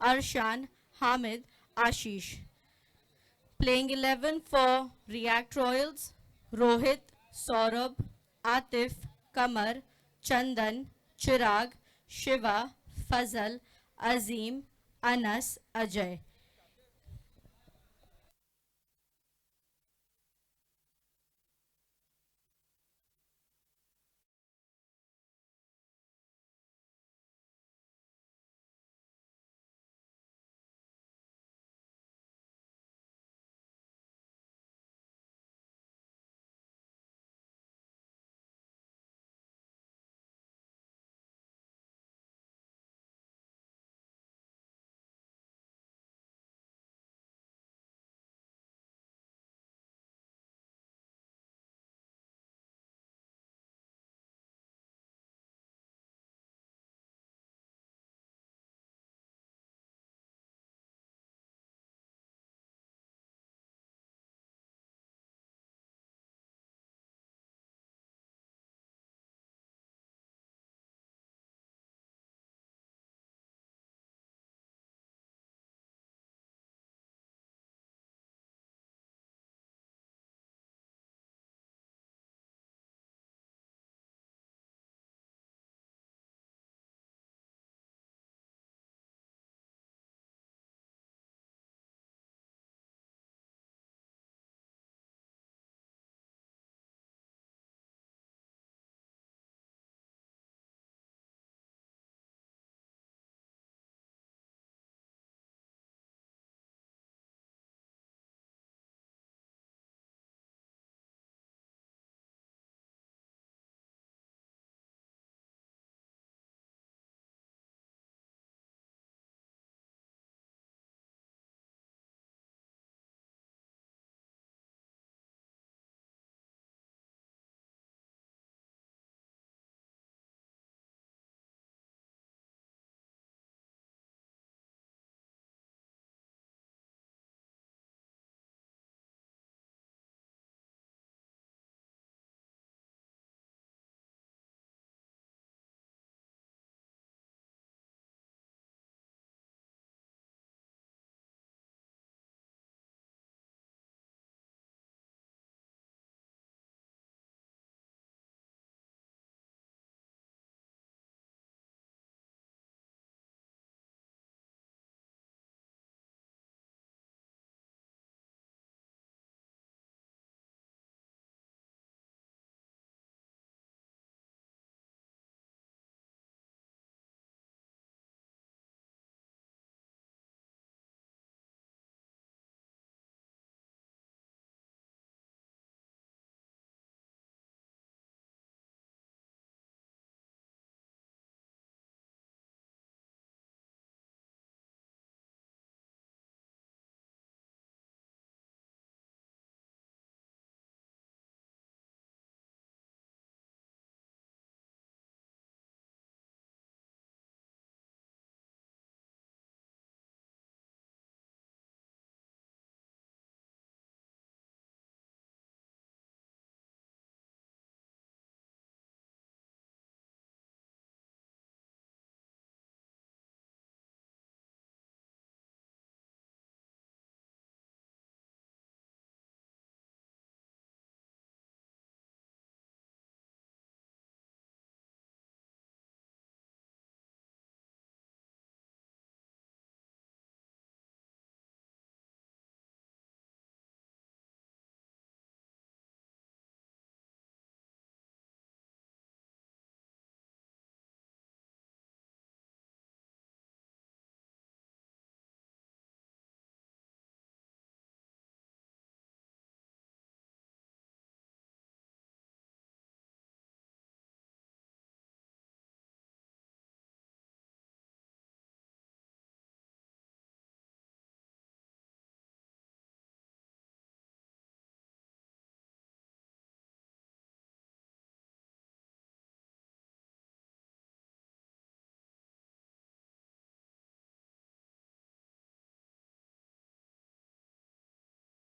Arshan, Hamid, Ashish. Playing 11 for React Royals, Rohit, Saurabh, Atif, Kamar, Chandan, Chirag, Shiva, Fazal, Azim, Anas, Ajay.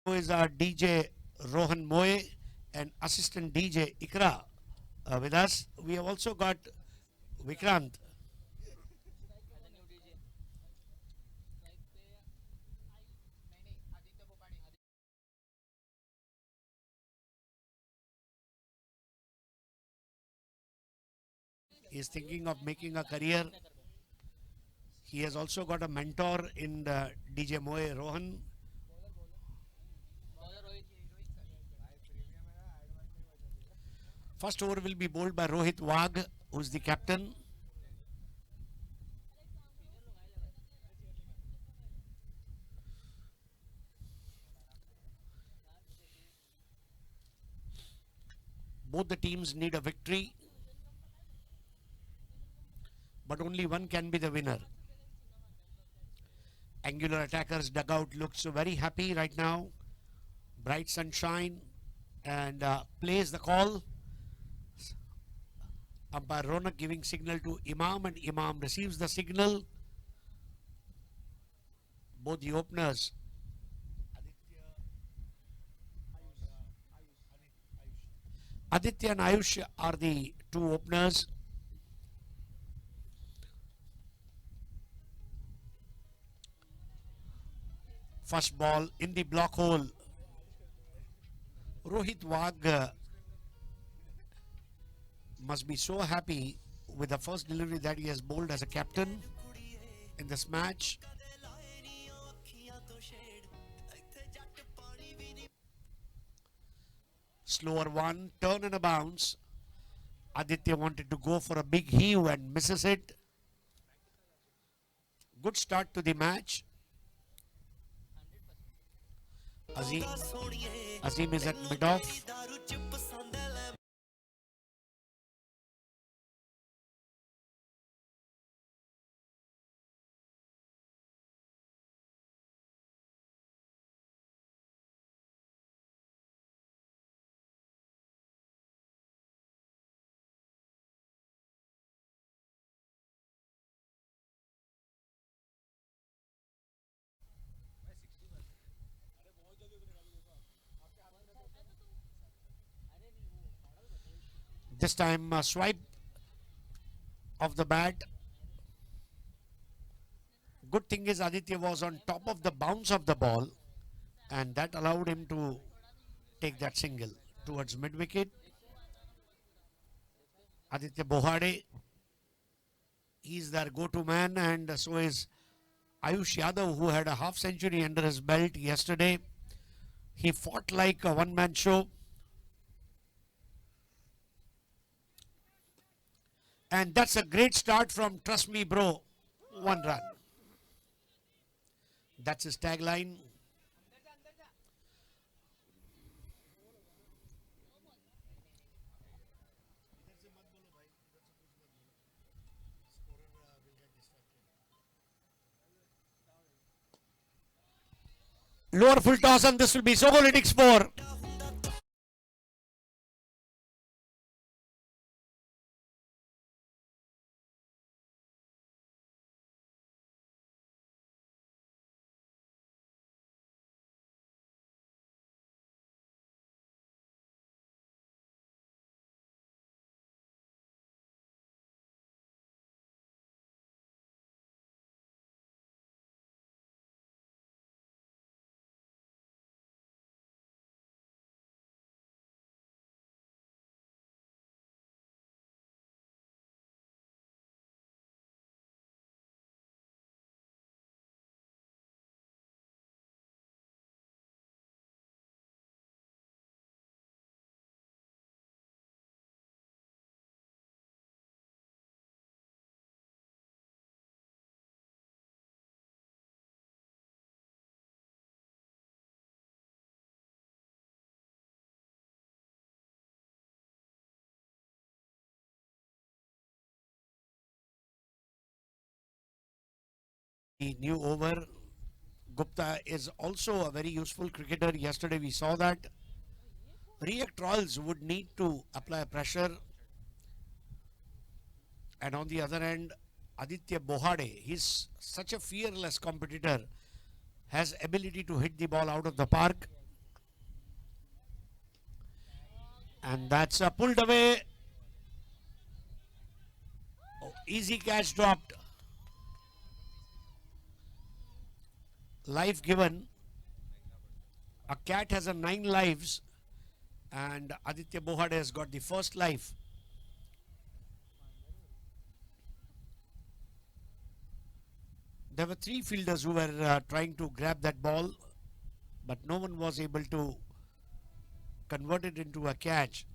Who is our DJ Rohan Moe and assistant DJ Ikra with us. We have also got Vikrant. He is thinking of making a career. He has also got a mentor in DJ Moe Rohan. First over will be bowled by Rohit Wagh, who is the captain. Both the teams need a victory, but only one can be the winner. Angular Attackers dugout looks very happy right now. Bright sunshine, and plays the call. Umpire Ronak giving signal to Imam, and Imam receives the signal. Both the openers, Aditya and Ayush, are the two openers. First ball in the block hole. Rohit Wagh must be so happy with the first delivery that he has bowled as a captain in this match. Slower one, turn and a bounce. Aditya wanted to go for a big heave and misses it. Good start to the match. Azim is at mid-off. This time swipe of the bat. Good thing is Aditya was on top of the bounce of the ball, and that allowed him to take that single towards mid-wicket. Aditya Bohade, he's their go-to man, and so is Ayush Yadav, who had a half century under his belt yesterday. He fought like a one-man show. And that's a great start from Trust Me Bro. 1 run. That's his tagline. Lower full toss, and this will be Sogolytics 4. The new over. Gupta is also a very useful cricketer. Yesterday we saw that. React Royals would need to apply pressure. And on the other end, Aditya Bohade, he's such a fearless competitor, has ability to hit the ball out of the park. And that's pulled away. Oh, easy catch dropped. Life given. A cat has a 9 lives, and Aditya Bohade has got the first life. There were three fielders who were trying to grab that ball, but no one was able to convert it into a catch.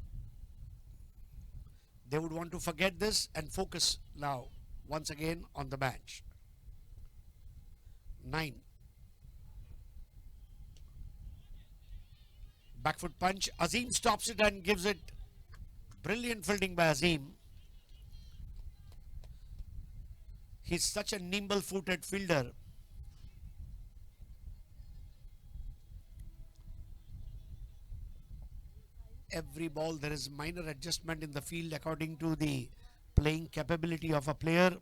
They would want to forget this and focus now once again on the match. 9. Back foot punch. Azim stops it and gives it. Brilliant fielding by Azim. He's such a nimble-footed fielder. Every ball there is minor adjustment in the field according to the playing capability of a player.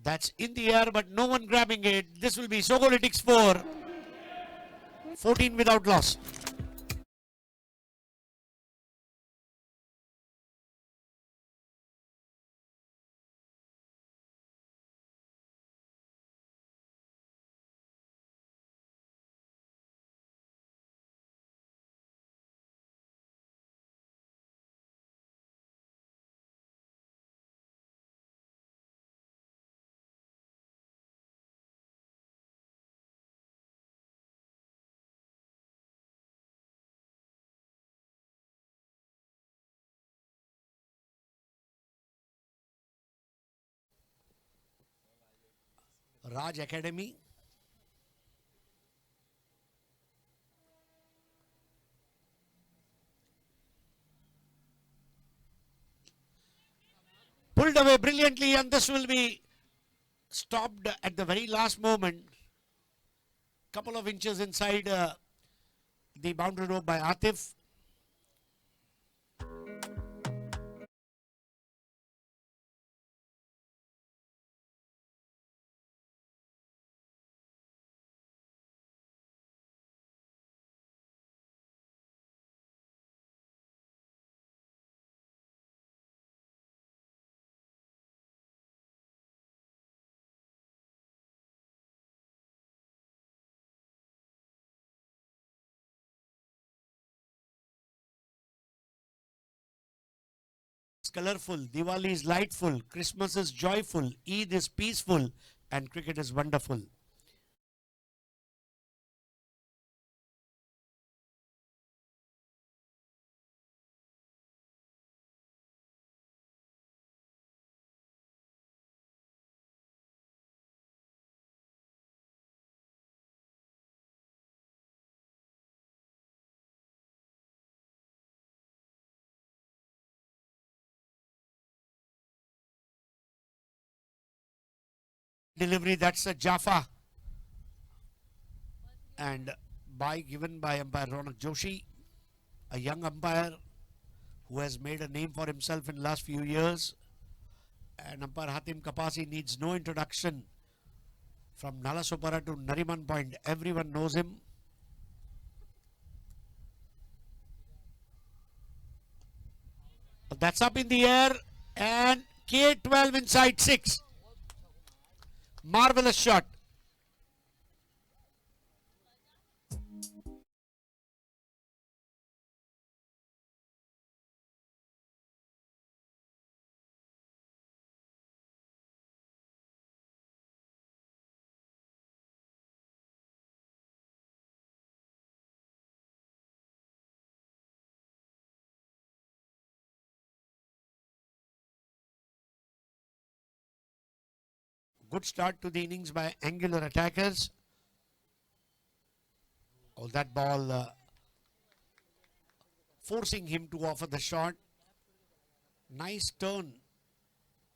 That's in the air, but no one grabbing it. This will be Sogolitics 4. 14 without loss. Raj Academy. Pulled away brilliantly, and this will be stopped at the very last moment. Couple of inches inside the boundary rope by Atif. Colorful, Diwali is lightful, Christmas is joyful, Eid is peaceful, and cricket is wonderful. Delivery, that's a Jaffa, and by given by umpire Ronak Joshi, a young umpire who has made a name for himself in the last few years. And umpire Hatim Kapasi needs no introduction. From Nalasopara to Nariman Point, everyone knows him. That's up in the air, and K12 inside 6. Marvelous shot. Good start to the innings by angular attackers. Oh, that ball forcing him to offer the shot. Nice turn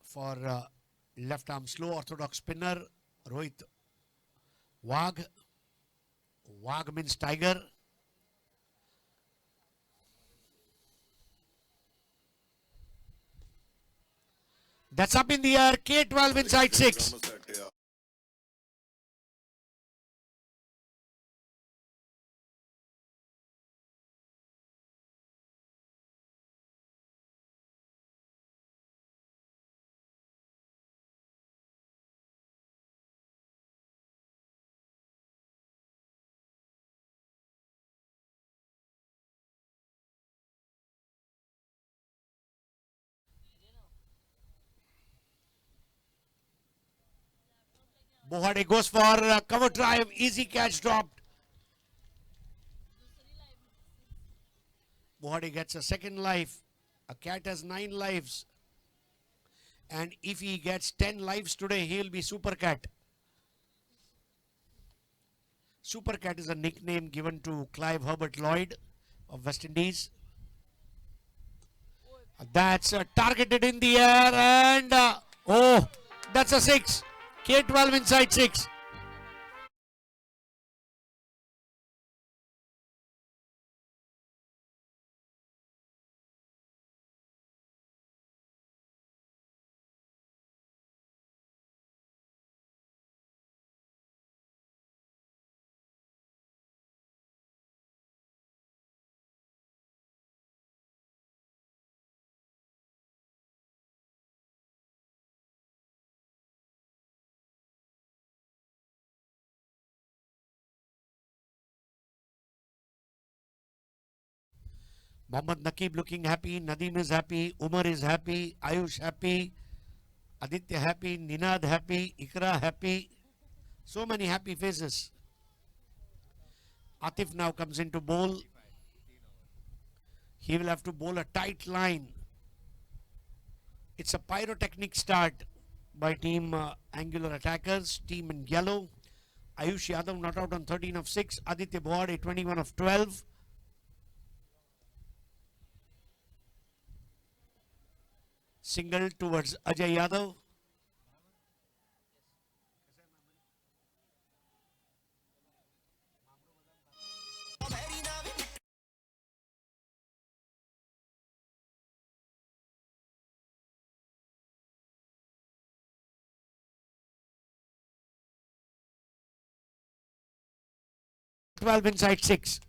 for left arm slow orthodox spinner Rohit Wagh. Wagh means tiger. That's up in the air. K12 inside 6. Bohade goes for cover drive, easy catch dropped. Bohade gets a second life. A cat has 9 lives. And if he gets 10 lives today, he will be Super Cat. Super Cat is a nickname given to Clive Herbert Lloyd of West Indies. That's targeted in the air and oh, that's a 6. K12 inside 6. Mohammad Naqib looking happy, Nadeem is happy, Umar is happy, Ayush happy, Aditya happy, Ninad happy, Ikra happy. So many happy faces. Atif now comes into bowl. He will have to bowl a tight line. It's a pyrotechnic start by team Angular Attackers, team in yellow. Ayush Yadav not out on 13 of 6. Aditya Bohade 21 of 12. Single towards Ajay Yadav. Twelve inside 6.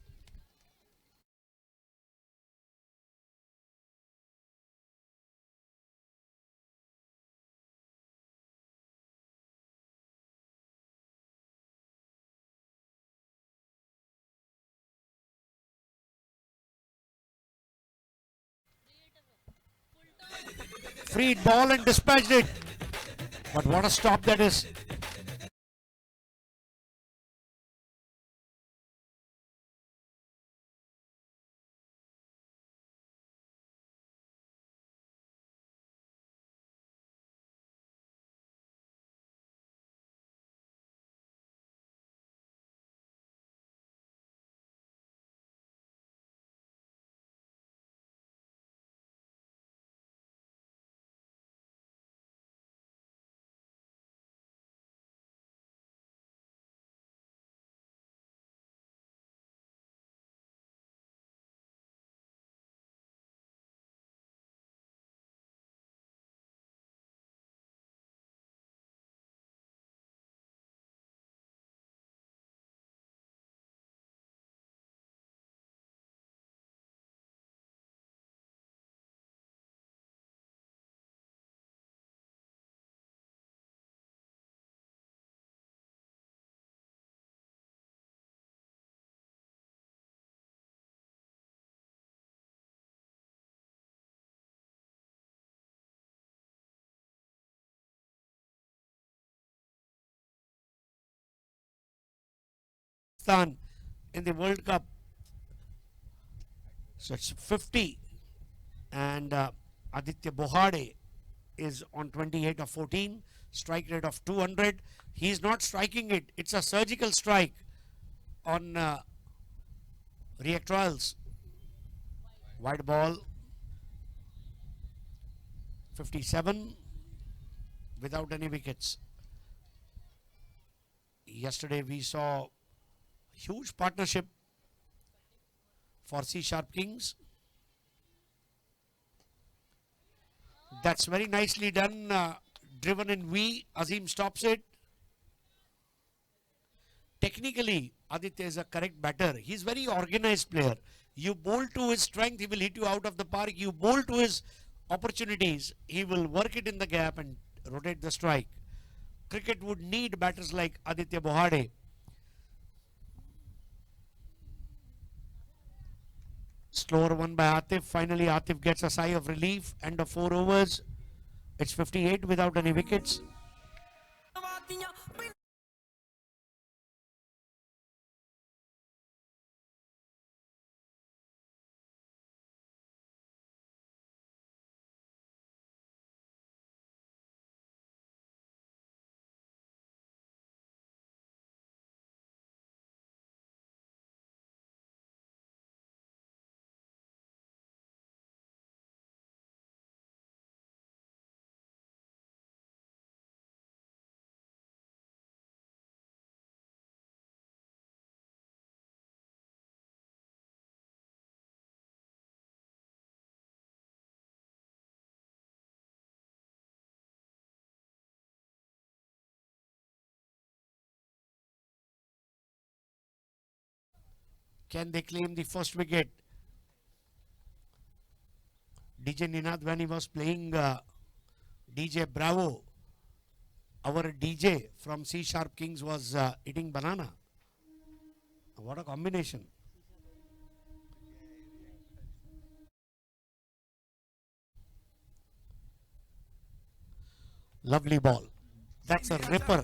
Freed ball and dispatched it. But what a stop that is. In the World Cup. So it's 50 and Aditya Bohade is on 28 of 14, strike rate of 200. He's not striking it. It's a surgical strike on reactoils. Wide ball. 57 without any wickets. Yesterday we saw huge partnership for C Sharp Kings. That's very nicely done. Driven in V. Azim stops it. Technically, Aditya is a correct batter. He's very organized player. You bowl to his strength, he will hit you out of the park. You bowl to his opportunities, he will work it in the gap and rotate the strike. Cricket would need batters like Aditya Bohade. Slower one by Atif. Finally, Atif gets a sigh of relief. End of 4 overs. It's 58 without any wickets. Can they claim the first wicket? DJ Ninad, when he was playing DJ Bravo, our DJ from C Sharp Kings was eating banana. What a combination. Lovely ball. That's a ripper.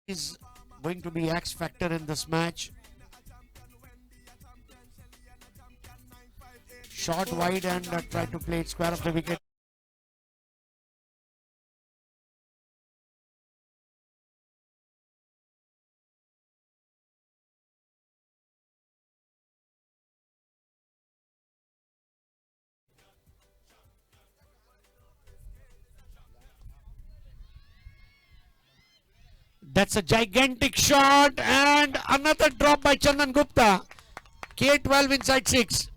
Is going to be X factor in this match. Short wide and try to play it square of the wicket. That's a gigantic shot and another drop by Chandan Gupta. K12 inside 6.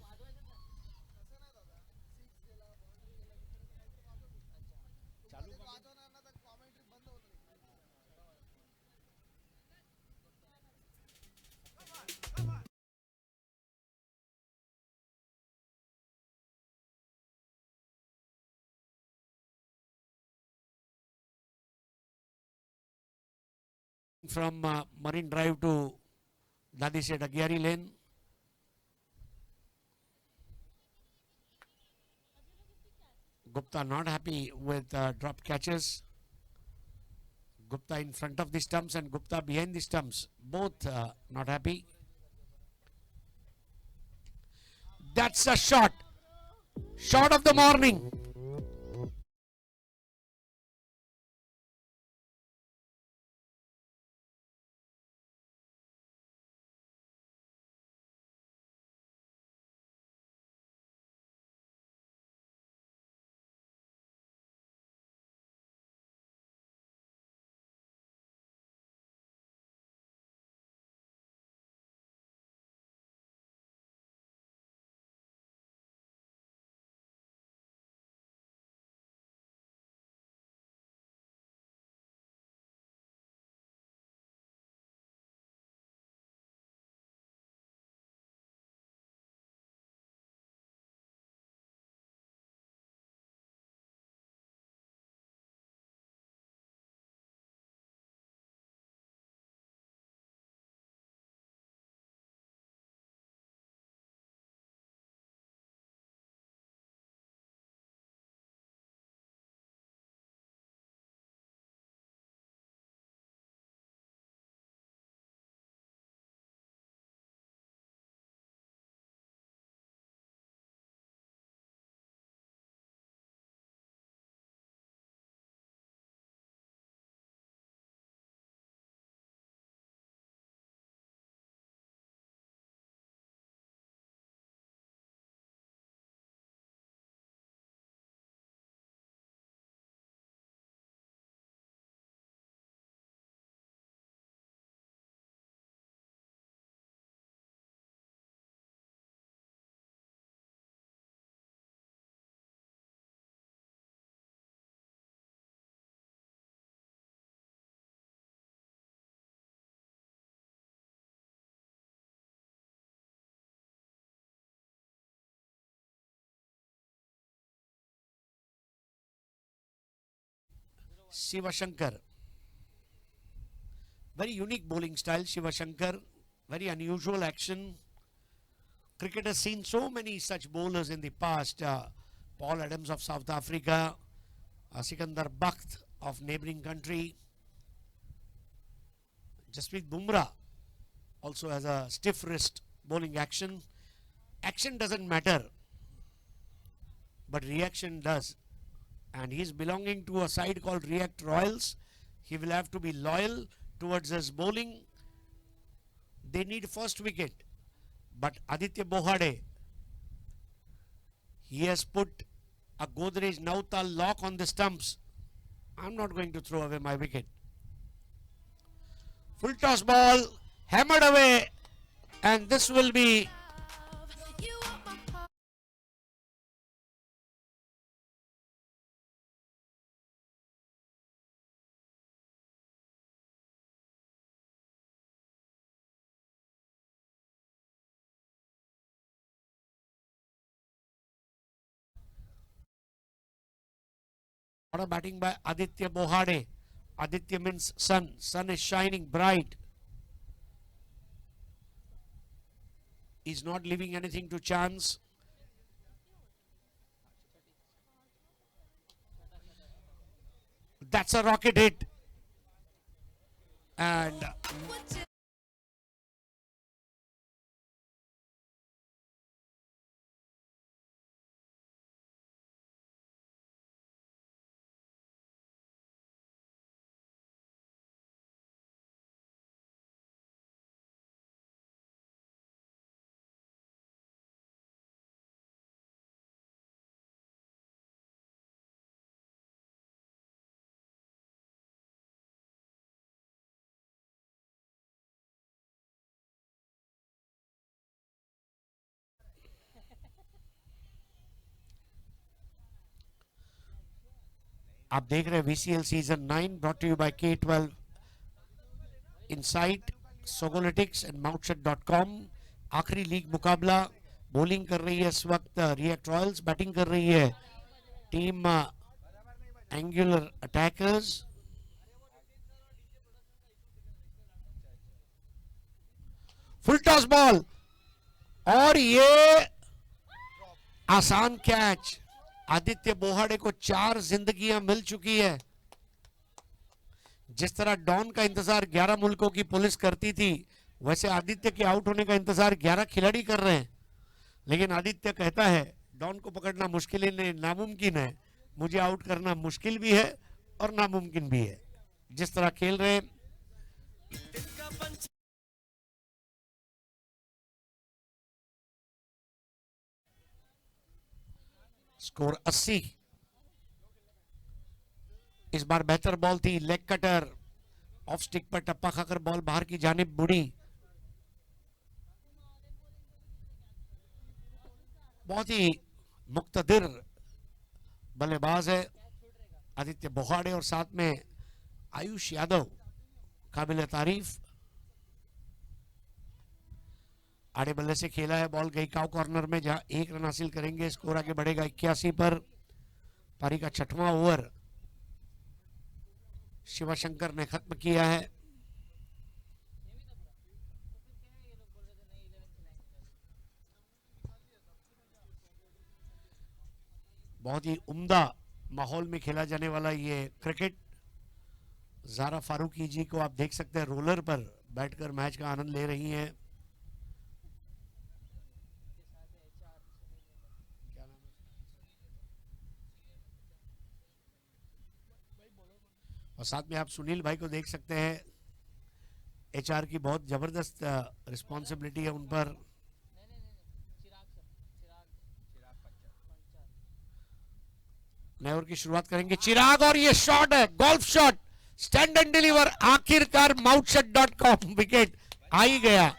From Marine Drive to Dadi Seth Agyari Lane. Gupta not happy with drop catches. Gupta in front of the stumps and Gupta behind the stumps. Both not happy. That's a shot. Shot of the morning. Shiva Shankar. Very unique bowling style, Shiva Shankar. Very unusual action. Cricket has seen so many such bowlers in the past. Paul Adams of South Africa, Sikandar Bakht of neighbouring country. Jasprit Bumrah also has a stiff wrist bowling action. Action doesn't matter, but reaction does. And he's belonging to a side called React Royals. He will have to be loyal towards his bowling. They need first wicket. But Aditya Bohade, he has put a Godrej Nautal lock on the stumps. I'm not going to throw away my wicket. Full toss ball, hammered away, and this will be lot of batting by Aditya Bohade. Aditya means sun. Sun is shining bright. He's not leaving anything to chance. That's a rocket hit. And आप देख रहे हैं VCL season 9 brought to you by K12 Insight, Sogolytics and Mouthshut.com. आखिरी league मुकाबला. Bowling कर रही है इस वक्त रिएक्ट रॉयल्स, बैटिंग कर रही है team angular attackers. Full toss ball और ये आसान कैच. आदित्य बोहाडे को 4 जिंदगियां मिल चुकी है. जिस तरह डॉन का इंतजार 11 मुल्कों की पुलिस करती थी, वैसे आदित्य के आउट होने का इंतजार 11 खिलाड़ी कर रहे हैं. लेकिन आदित्य कहता है डॉन को पकड़ना मुश्किल ही नामुमकिन है, मुझे आउट करना मुश्किल भी है और नामुमकिन भी है. जिस तरह खेल रहे हैं स्कोर 80. इस बार बेहतर बॉल थी, लेग कटर. ऑफ स्टिक पर टप्पा खाकर बॉल बाहर की जानिब बुड़ी. बहुत ही मुक्तदिर बल्लेबाज है आदित्य बोहाडे और साथ में आयुष यादव, काबिल तारीफ. आड़े बल्ले से खेला है, बॉल गई काउ कॉर्नर में जहां 1 रन हासिल करेंगे. स्कोर आगे बढ़ेगा 81 पर. पारी का 6वां ओवर शिवशंकर ने खत्म किया है. बहुत ही उम्दा माहौल में खेला जाने वाला ये क्रिकेट. ज़ारा फारूकी जी को आप देख सकते हैं रोलर पर बैठकर मैच का आनंद ले रही हैं. और साथ में आप सुनील भाई को देख सकते हैं. एचआर की बहुत जबरदस्त रिस्पॉन्सिबिलिटी है उन पर. नए ओवर की शुरुआत करेंगे चिराग और ये शॉट है, golf shot, stand and deliver. आखिरकार mouthshut.com विकेट आ ही गया.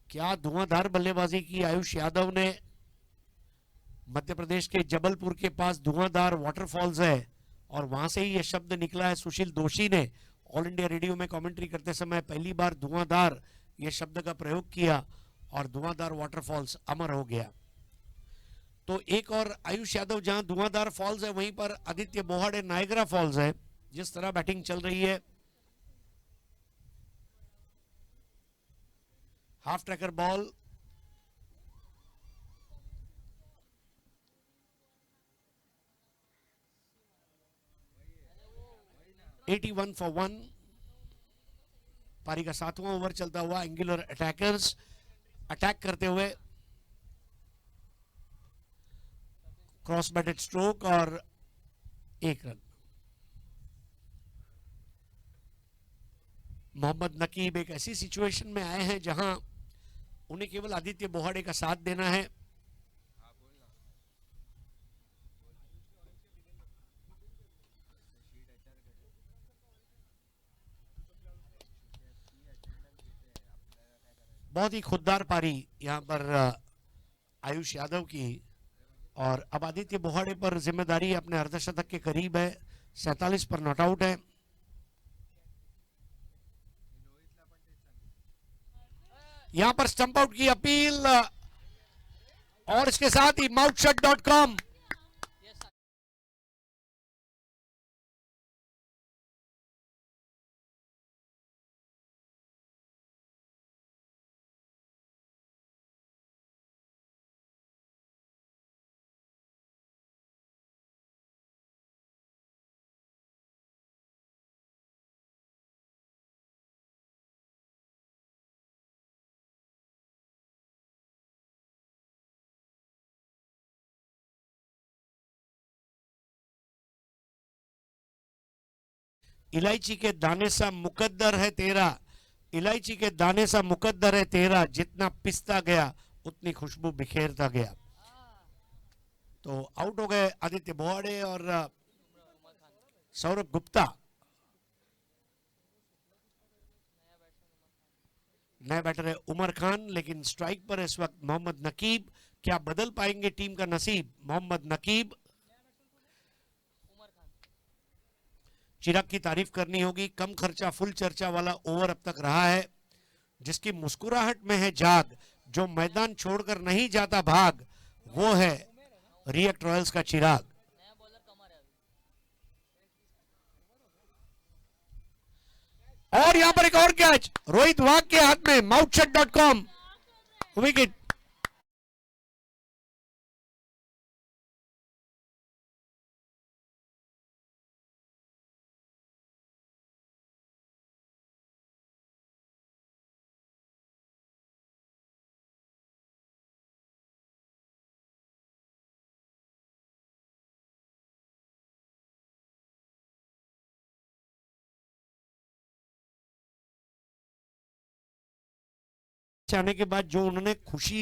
क्या धुआंधार बल्लेबाजी की आयुष यादव ने. मध्य प्रदेश के जबलपुर के पास धुआंधार वाटरफॉल्स है और वहां से ही यह शब्द निकला है. सुशील दोषी ने ऑल इंडिया रेडियो में कमेंट्री करते समय पहली बार धुआंधार यह शब्द का प्रयोग किया और धुआंधार वाटरफॉल्स अमर हो गया. तो एक और आयुष यादव जहां धुआंधार फॉल्स है, वहीं पर आदित्य बोहाडे नायग्रा फॉल्स है. जिस तरह बैटिंग चल रही है, हाफ ट्रैकर बॉल. (81 for 1). पारी का 7वां ओवर चलता हुआ. एंगुलर अटैकर्स अटैक करते हुए क्रॉस बैटेड स्ट्रोक और 1 रन. मोहम्मद नकीब एक ऐसी सिचुएशन में आए हैं जहां उन्हें केवल आदित्य बोहाडे का साथ देना है. बहुत ही खुददार पारी यहाँ पर आयुष यादव की। और अब आदित्य बोहाड़े पर जिम्मेदारी अपने अर्धशतक के करीब है, 47 पर नॉट आउट है। यहां पर स्टंप आउट की अपील और इसके साथ ही mouthshut.com इलायची के दाने सा मुकद्दर है तेरा, इलायची के दाने सा मुकद्दर है तेरा, जितना पिसता गया उतनी खुशबू बिखेरता गया। तो आउट हो गए आदित्य बोहाड़े और सौरभ गुप्ता। नया बैटर है उमर खान, लेकिन स्ट्राइक पर इस वक्त मोहम्मद नकीब। क्या बदल पाएंगे टीम का नसीब? मोहम्मद नकीब। चिराग की तारीफ करनी होगी, कम खर्चा फुल चर्चा वाला ओवर अब तक रहा है। जिसकी मुस्कुराहट में है जाग, जो मैदान छोड़कर नहीं जाता भाग, वो है रिएक्ट रॉयल्स का चिराग। और यहां पर एक और कैच रोहित वाघ के हाथ में, mouthshut.com विकेट। आने के बाद जो उन्होंने खुशी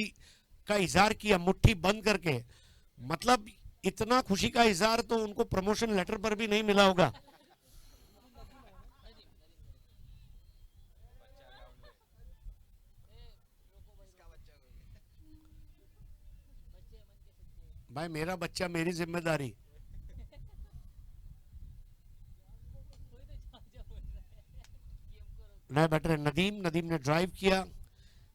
का इजहार किया मुट्ठी बंद करके, मतलब इतना खुशी का इजहार तो उनको प्रमोशन लेटर पर भी नहीं मिला होगा। भाई मेरा बच्चा मेरी जिम्मेदारी। नया बैटर नदीम, नदीम ने ड्राइव किया।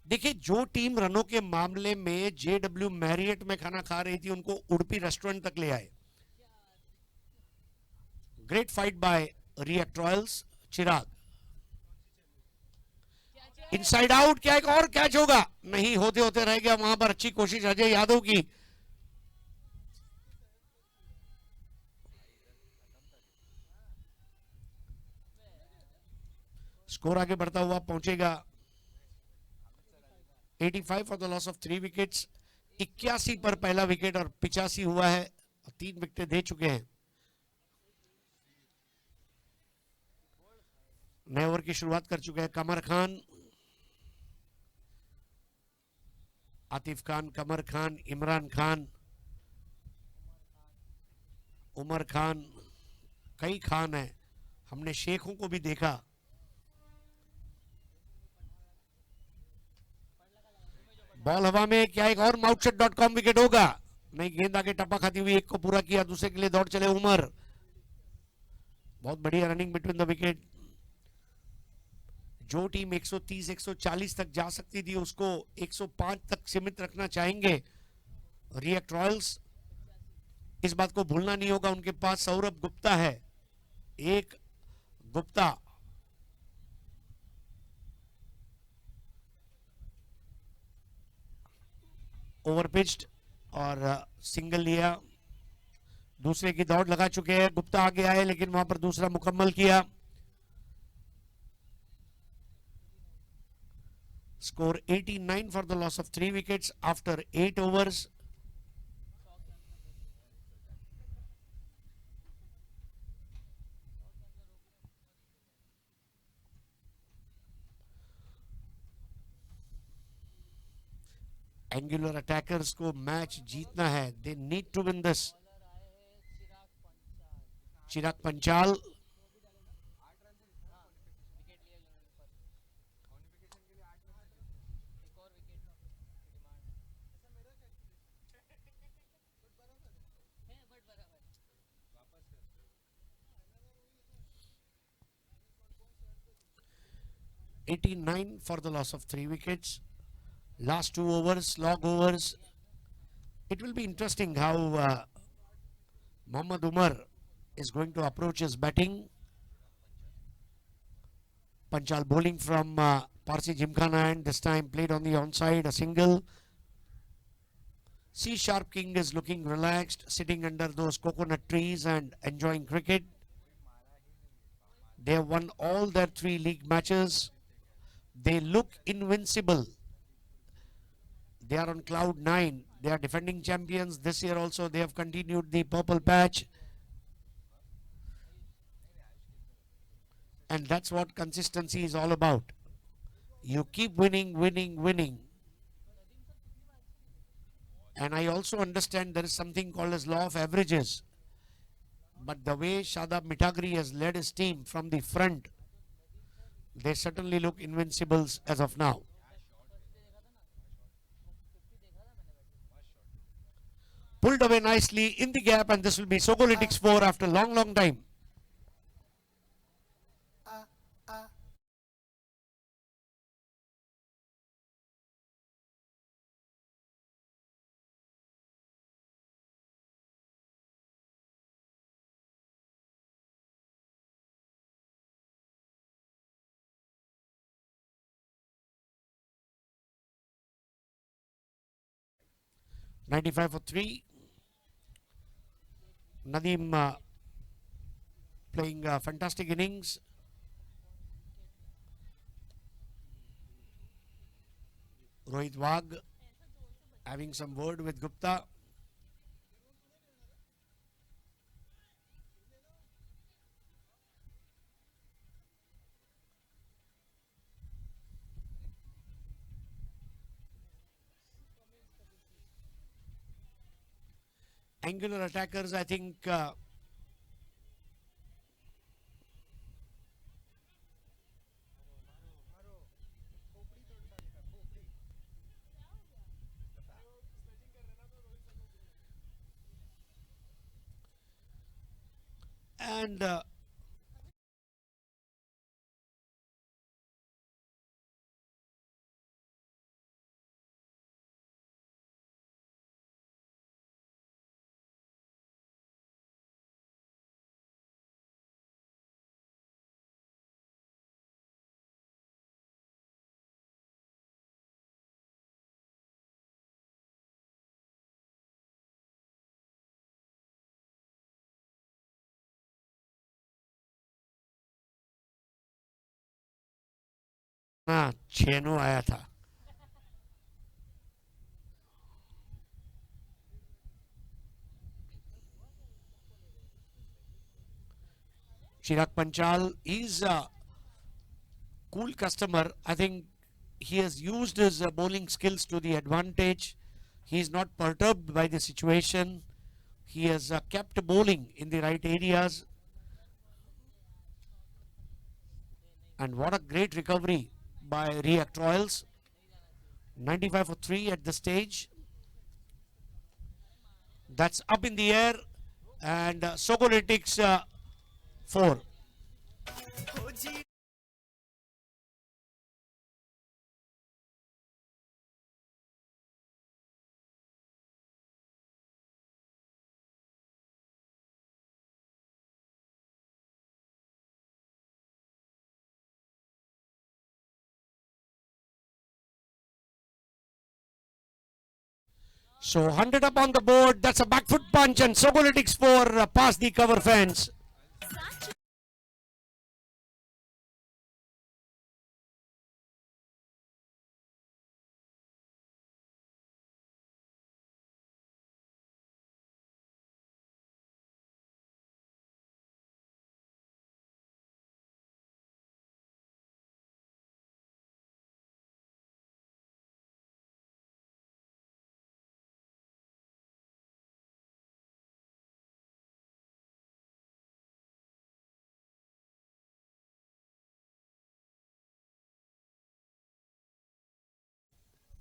देखिए जो टीम रनों के मामले में जेडब्ल्यू मैरियट में खाना खा रही थी, उनको उड़पी रेस्टोरेंट तक ले आए। ग्रेट फाइट बाय रिएक्ट रॉयल्स। चिराग इनसाइड आउट, क्या एक और कैच होगा? नहीं, होते होते रह गया वहां पर। अच्छी कोशिश अजय यादव की। स्कोर आगे बढ़ता हुआ पहुंचेगा 85 for the loss of 3 wickets. 81 पर पहला विकेट और 85 हुआ है, 3 विकेट दे चुके हैं। नए ओवर की शुरुआत कर चुके हैं कमर खान, आतिफ खान, कमर खान, इमरान खान, उमर खान, कई खान है, हमने शेखों को भी देखा। बॉल हवा में, क्या एक और mouthshut.com विकेट होगा? नहीं, गेंद आगे टप्पा खाती हुई, एक को पूरा किया, दूसरे के लिए दौड़ चले उमर। बहुत बढ़िया रनिंग बिटवीन द विकेट। जो टीम 130 140 तक जा सकती थी उसको 105 तक सीमित रखना चाहेंगे रिएक्ट रॉयल्स। इस बात को भूलना नहीं होगा, उनके पास सौरभ गुप्ता है। एक गुप्ता ओवर पिच्ड और सिंगल लिया। दूसरे की दौड़ लगा चुके हैं, गुप्ता आगे आए लेकिन वहां पर दूसरा मुकम्मल किया। Score 89 for the loss of 3 wickets after 8 overs. Angular attackers को मैच जीतना है, they need to win this. Chirag Panchal 89 for the loss of 3 wickets. Last 2 overs, log overs. It will be interesting how Mohammad Umar is going to approach his batting. Panchal bowling from Parsi Gymkhana, and this time played on the onside, a single. C Sharp King is looking relaxed, sitting under those coconut trees and enjoying cricket. They have won all their 3 league matches. They look invincible. They are on cloud 9. They are defending champions. This year also they have continued the purple patch. And that's what consistency is all about. You keep winning, winning, winning. And I also understand there is something called as law of averages. But the way Shadab Mitagri has led his team from the front, they certainly look invincibles as of now. Pulled away nicely in the gap, and this will be Sogolytics 4 after a long, long time. .95 for 3. Nadeem playing a fantastic innings. Rohit Wagh having some word with Gupta. Angular attackers, I think and छेनो आया था. Chirag Panchal is a cool customer. I think he has used his bowling skills to the advantage. He is not perturbed by the situation. He has kept bowling in the right areas. And what a great recovery by Riak Royals. 95 for 3 at the stage. That's up in the air. And Sogolytics 4. So 100 up on the board. That's a back foot punch, and Sogolytics 4 past the cover fence.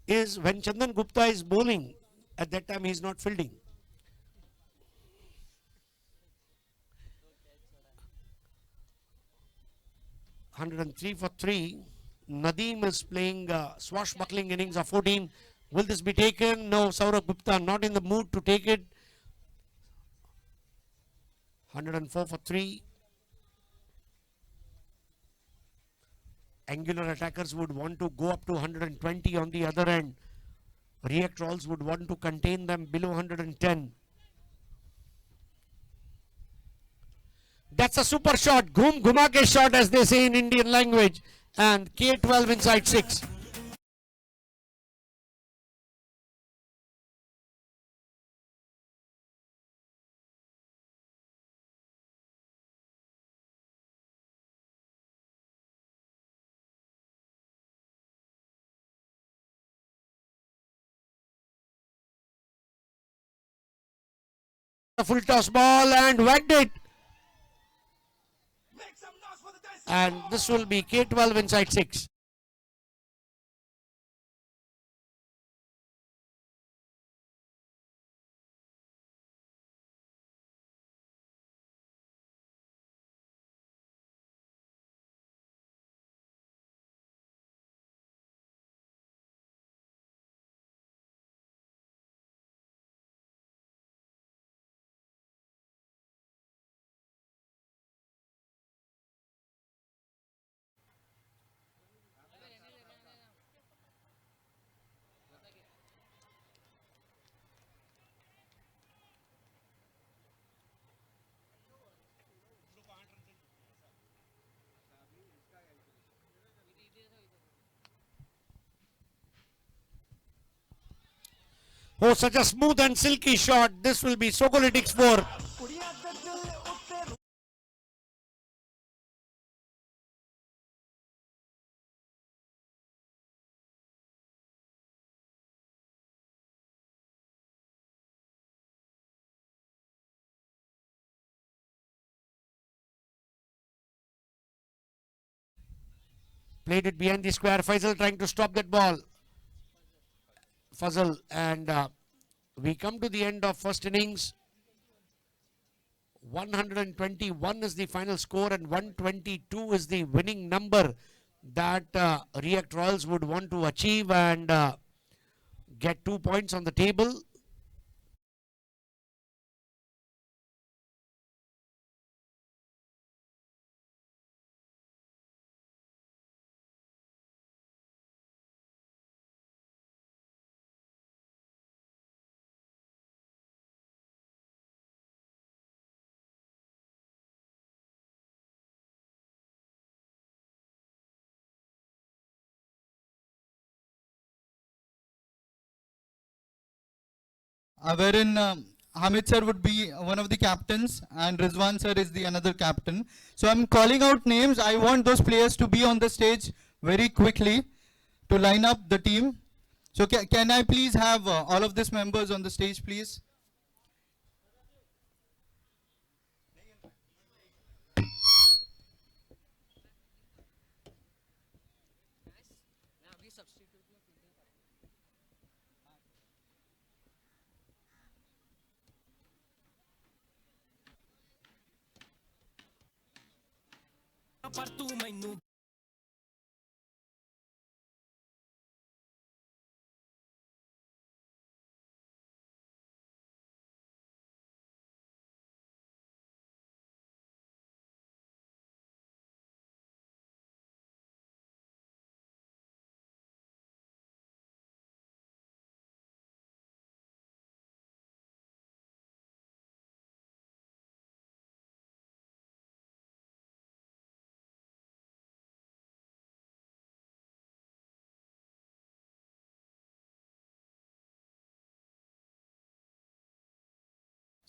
Is when Chandan Gupta is bowling, at that time he is not fielding. $103 for 3. Nadeem is playing swashbuckling innings of 14. Will this be taken? No, Saurabh Gupta not in the mood to take it. 104 for 3. Angular attackers would want to go up to 120 on the other end. React Rolls would want to contain them below 110. That's a super shot. Ghum ghuma ke shot, as they say in Indian language. And K12 inside 6. A full toss ball and whacked it. And this will be K12 inside 6. Oh, such a smooth and silky shot. This will be Sokolitics 4. Played it behind the square. Faisal trying to stop that ball. Fazal, and we come to the end of first innings. 121 is the final score and 122 is the winning number that React Royals would want to achieve and get 2 points on the table. Wherein Hamid sir would be one of the captains and Rizwan sir is the another captain. So I'm calling out names. I want those players to be on the stage very quickly to line up the team. So can I please have all of these members on the stage, please? ਪਰ ਤੂੰ ਮੈਨੂੰ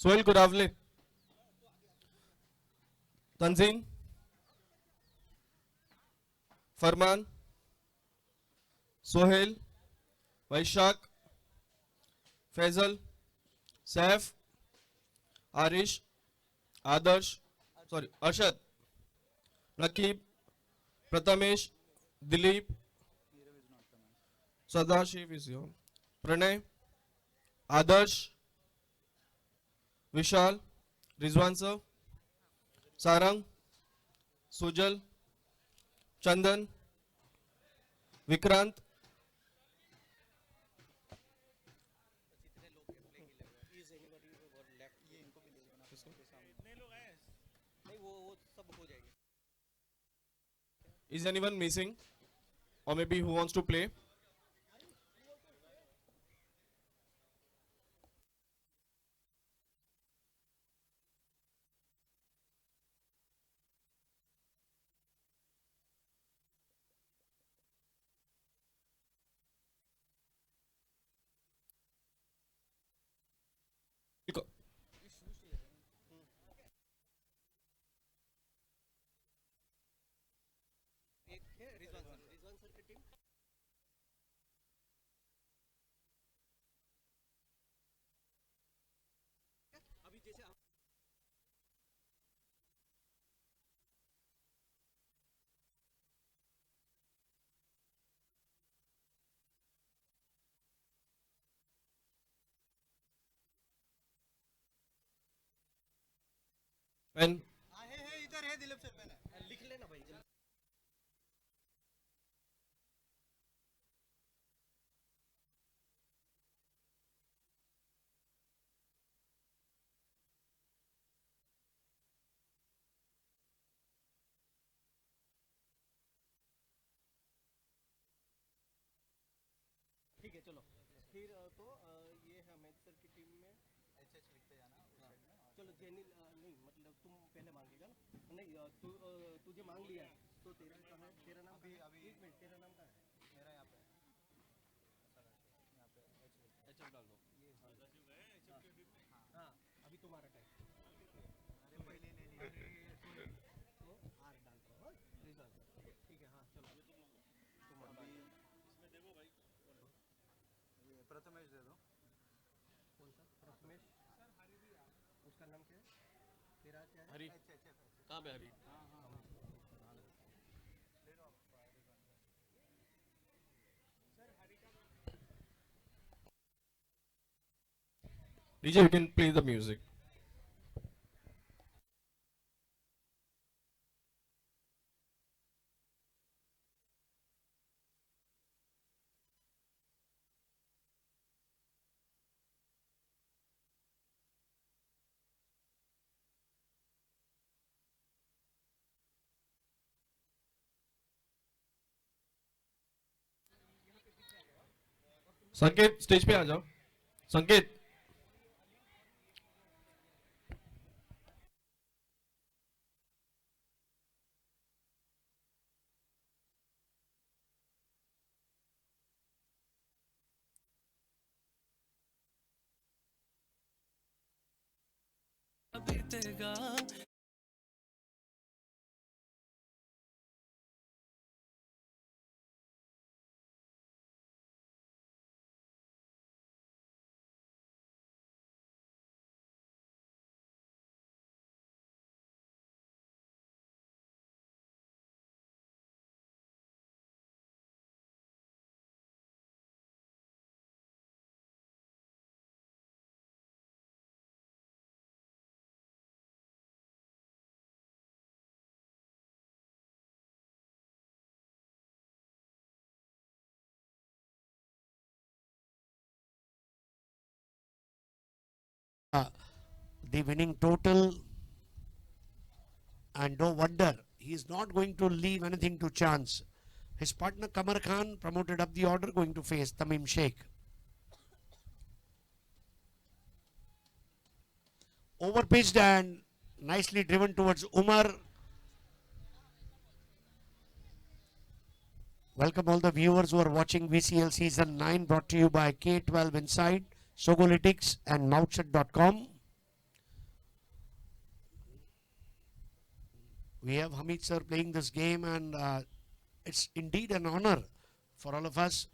Sohail Kuravle, Tanzim, Farman, Sohail, Vaishak, Faisal, Saif, Arish, Arshad, Rakib, Prathamesh, Dilip, Sadashiv is here, Pranay, Adarsh, Vishal, Rizwan sir, Sarang, Sujal, Chandan, Vikrant, is anyone missing or maybe who wants to play? And DJ, you can play the music. संकेत stage पे आ जाओ. संकेत. बीतेगा The winning total, and no wonder he is not going to leave anything to chance. His partner Kamar Khan, promoted up the order, going to face Tamim Sheikh. Overpitched and nicely driven towards Umar. Welcome all the viewers who are watching VCL Season 9, brought to you by K12 Inside, Sogolytics and Mouthshut.com. We have Hamid sir playing this game, and it's indeed an honor for all of us.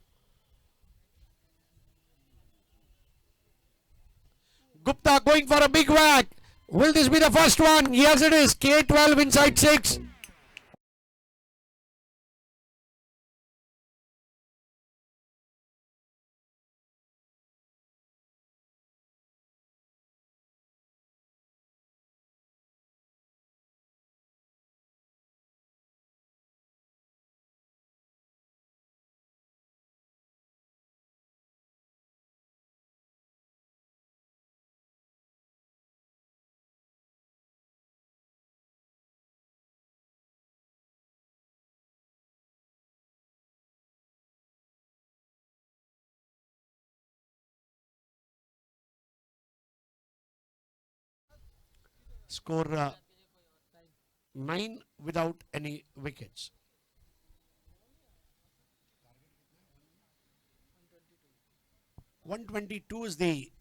Gupta going for a big whack. Will this be the first one? Yes, it is. K12 inside 6. Score 9 without any wickets. 122 is the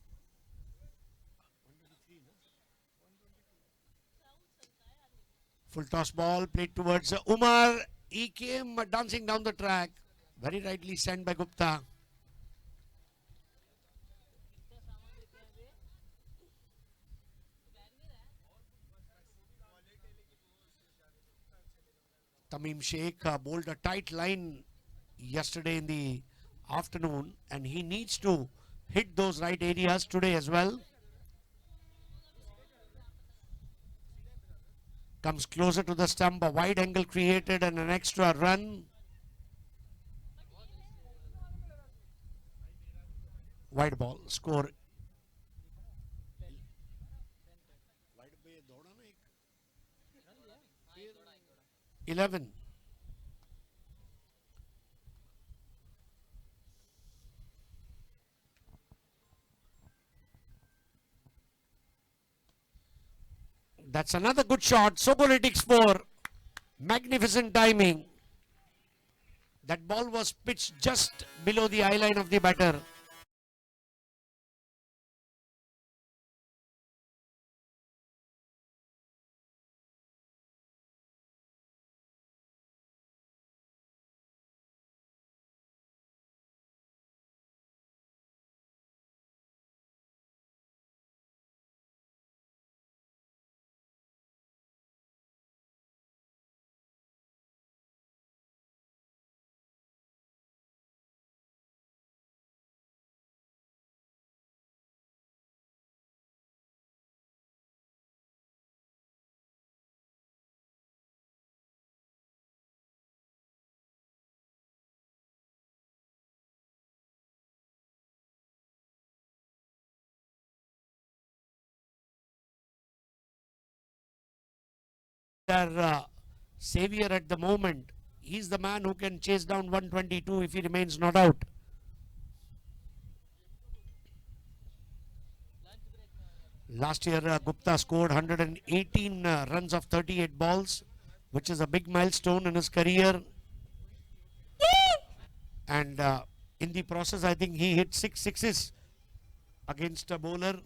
full toss ball played towards Umar. He came dancing down the track. Very rightly sent by Gupta. Tamim Sheikh bowled a tight line yesterday in the afternoon, and he needs to hit those right areas today as well. Comes closer to the stump, a wide angle created and an extra run. Wide ball, score 11. That's another good shot. Sokolitics 4. Magnificent timing. That ball was pitched just below the eye line of the batter. Their savior at the moment. He's the man who can chase down 122 if he remains not out. Last year, Gupta scored 118 runs of 38 balls, which is a big milestone in his career. And in the process, I think he hit 6 sixes against a bowler.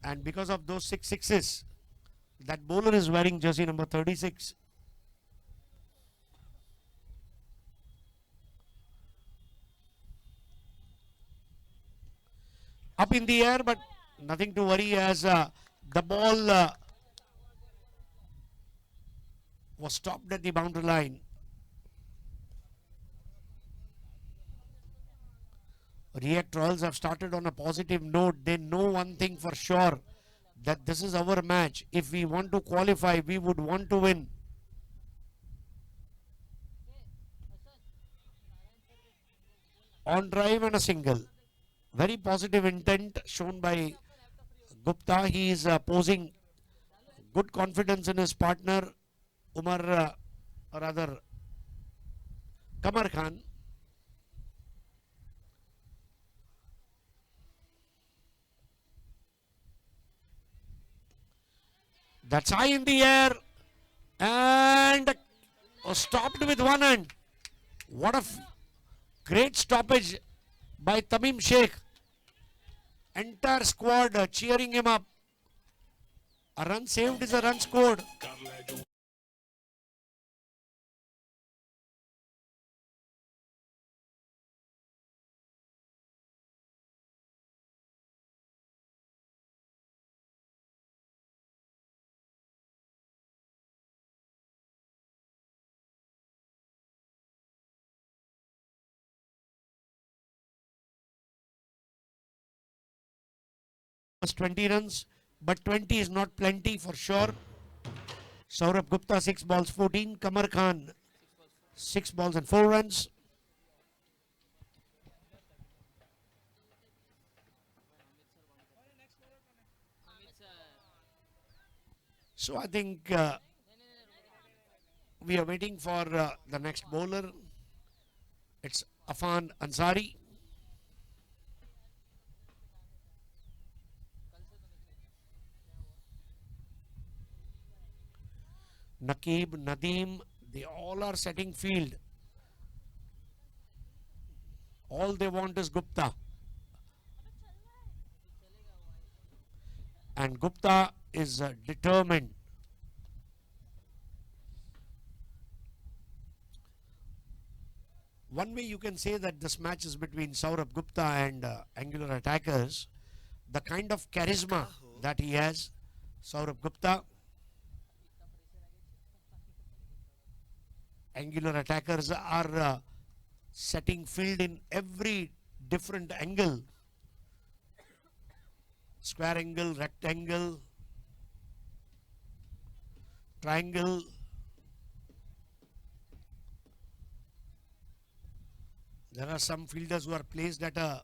And because of those 6 sixes, that bowler is wearing jersey number 36. Up in the air, but nothing to worry as the ball was stopped at the boundary line. React Royals have started on a positive note. They know one thing for sure, that this is our match. If we want to qualify, we would want to win. On drive and a single. Very positive intent shown by Gupta. He is posing good confidence in his partner, Kamar Khan. That's high in the air and stopped with one hand. What a great stoppage by Tamim Sheikh. Entire squad cheering him up. A run saved is a run scored. Was 20 runs, but 20 is not plenty for sure. Saurabh Gupta 6 balls 14, Kamar Khan 6 balls and 4 runs. So I think we are waiting for the next bowler. It's Afan Ansari. Nakib, Nadeem, they all are setting field. All they want is Gupta. And Gupta is determined. One way you can say that this match is between Saurabh Gupta and Angular Attackers. The kind of charisma that he has, Saurabh Gupta. Angular Attackers are setting field in every different angle. Square angle, rectangle, triangle. There are some fielders who are placed at a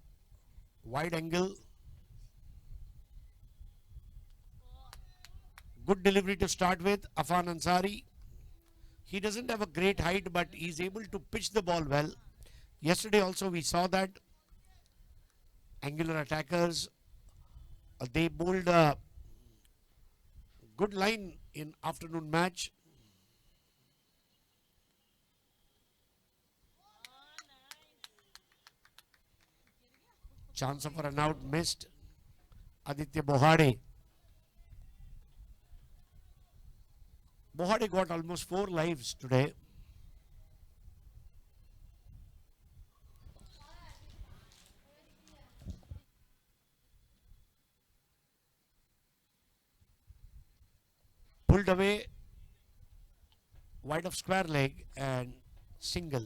wide angle. Good delivery to start with, Afan Ansari. He doesn't have a great height, but he's able to pitch the ball well. Yesterday also we saw that Angular Attackers, they bowled a good line in afternoon match. Chance of a run out missed. Aditya Bohade. Bohade got almost 4 lives today. Pulled away wide of square leg and single.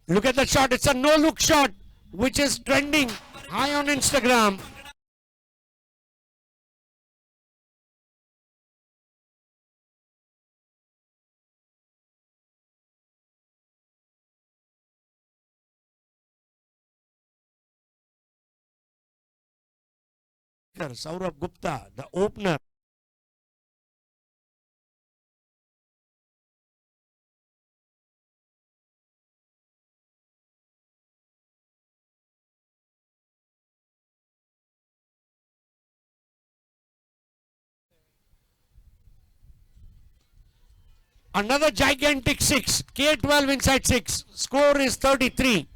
Look at the shot. It's a no-look shot, which is trending high on Instagram. Saurabh Gupta, the opener. Another gigantic 6. K12 inside 6. Score is 33.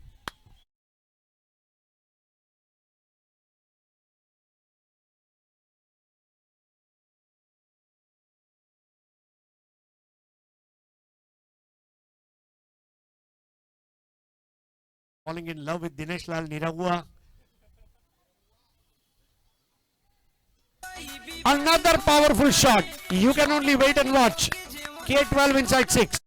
Falling in love with Dinesh Lal Niragua. Another powerful shot. You can only wait and watch. K12 inside 6.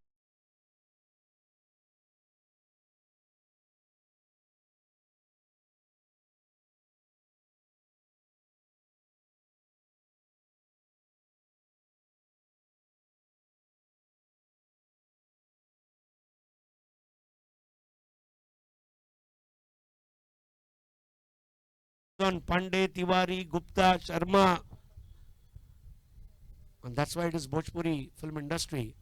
Pandey, Tiwari, Gupta, Sharma. And that's why it is Bhojpuri film industry.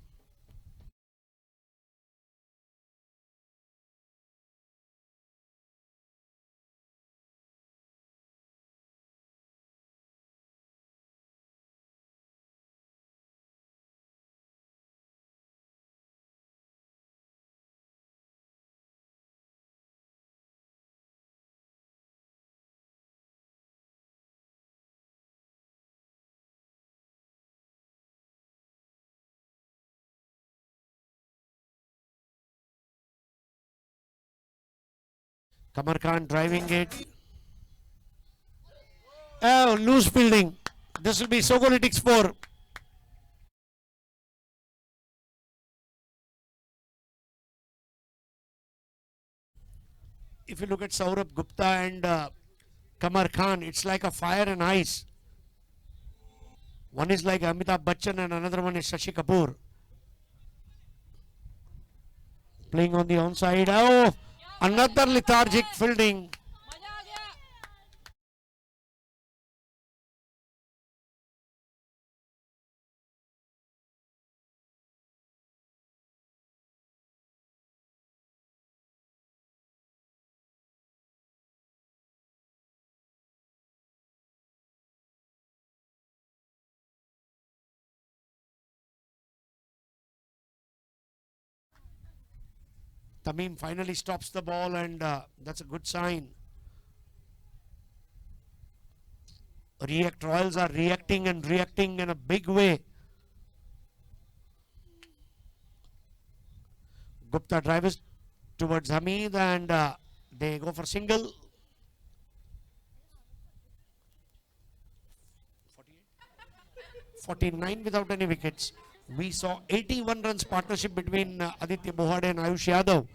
Kamar Khan driving it. Oh, loose fielding. This will be Sogolitics 4. If you look at Saurabh Gupta and Kamar Khan, it's like a fire and ice. One is like Amitabh Bachchan and another one is Shashi Kapoor. Playing on the onside. Oh, another lethargic fielding. Tamim finally stops the ball, and that's a good sign. Royals are reacting and reacting in a big way. Gupta drives towards Hamid, and they go for single. 49 without any wickets. We saw 81 runs partnership between Aditya Bohade and Ayush Yadav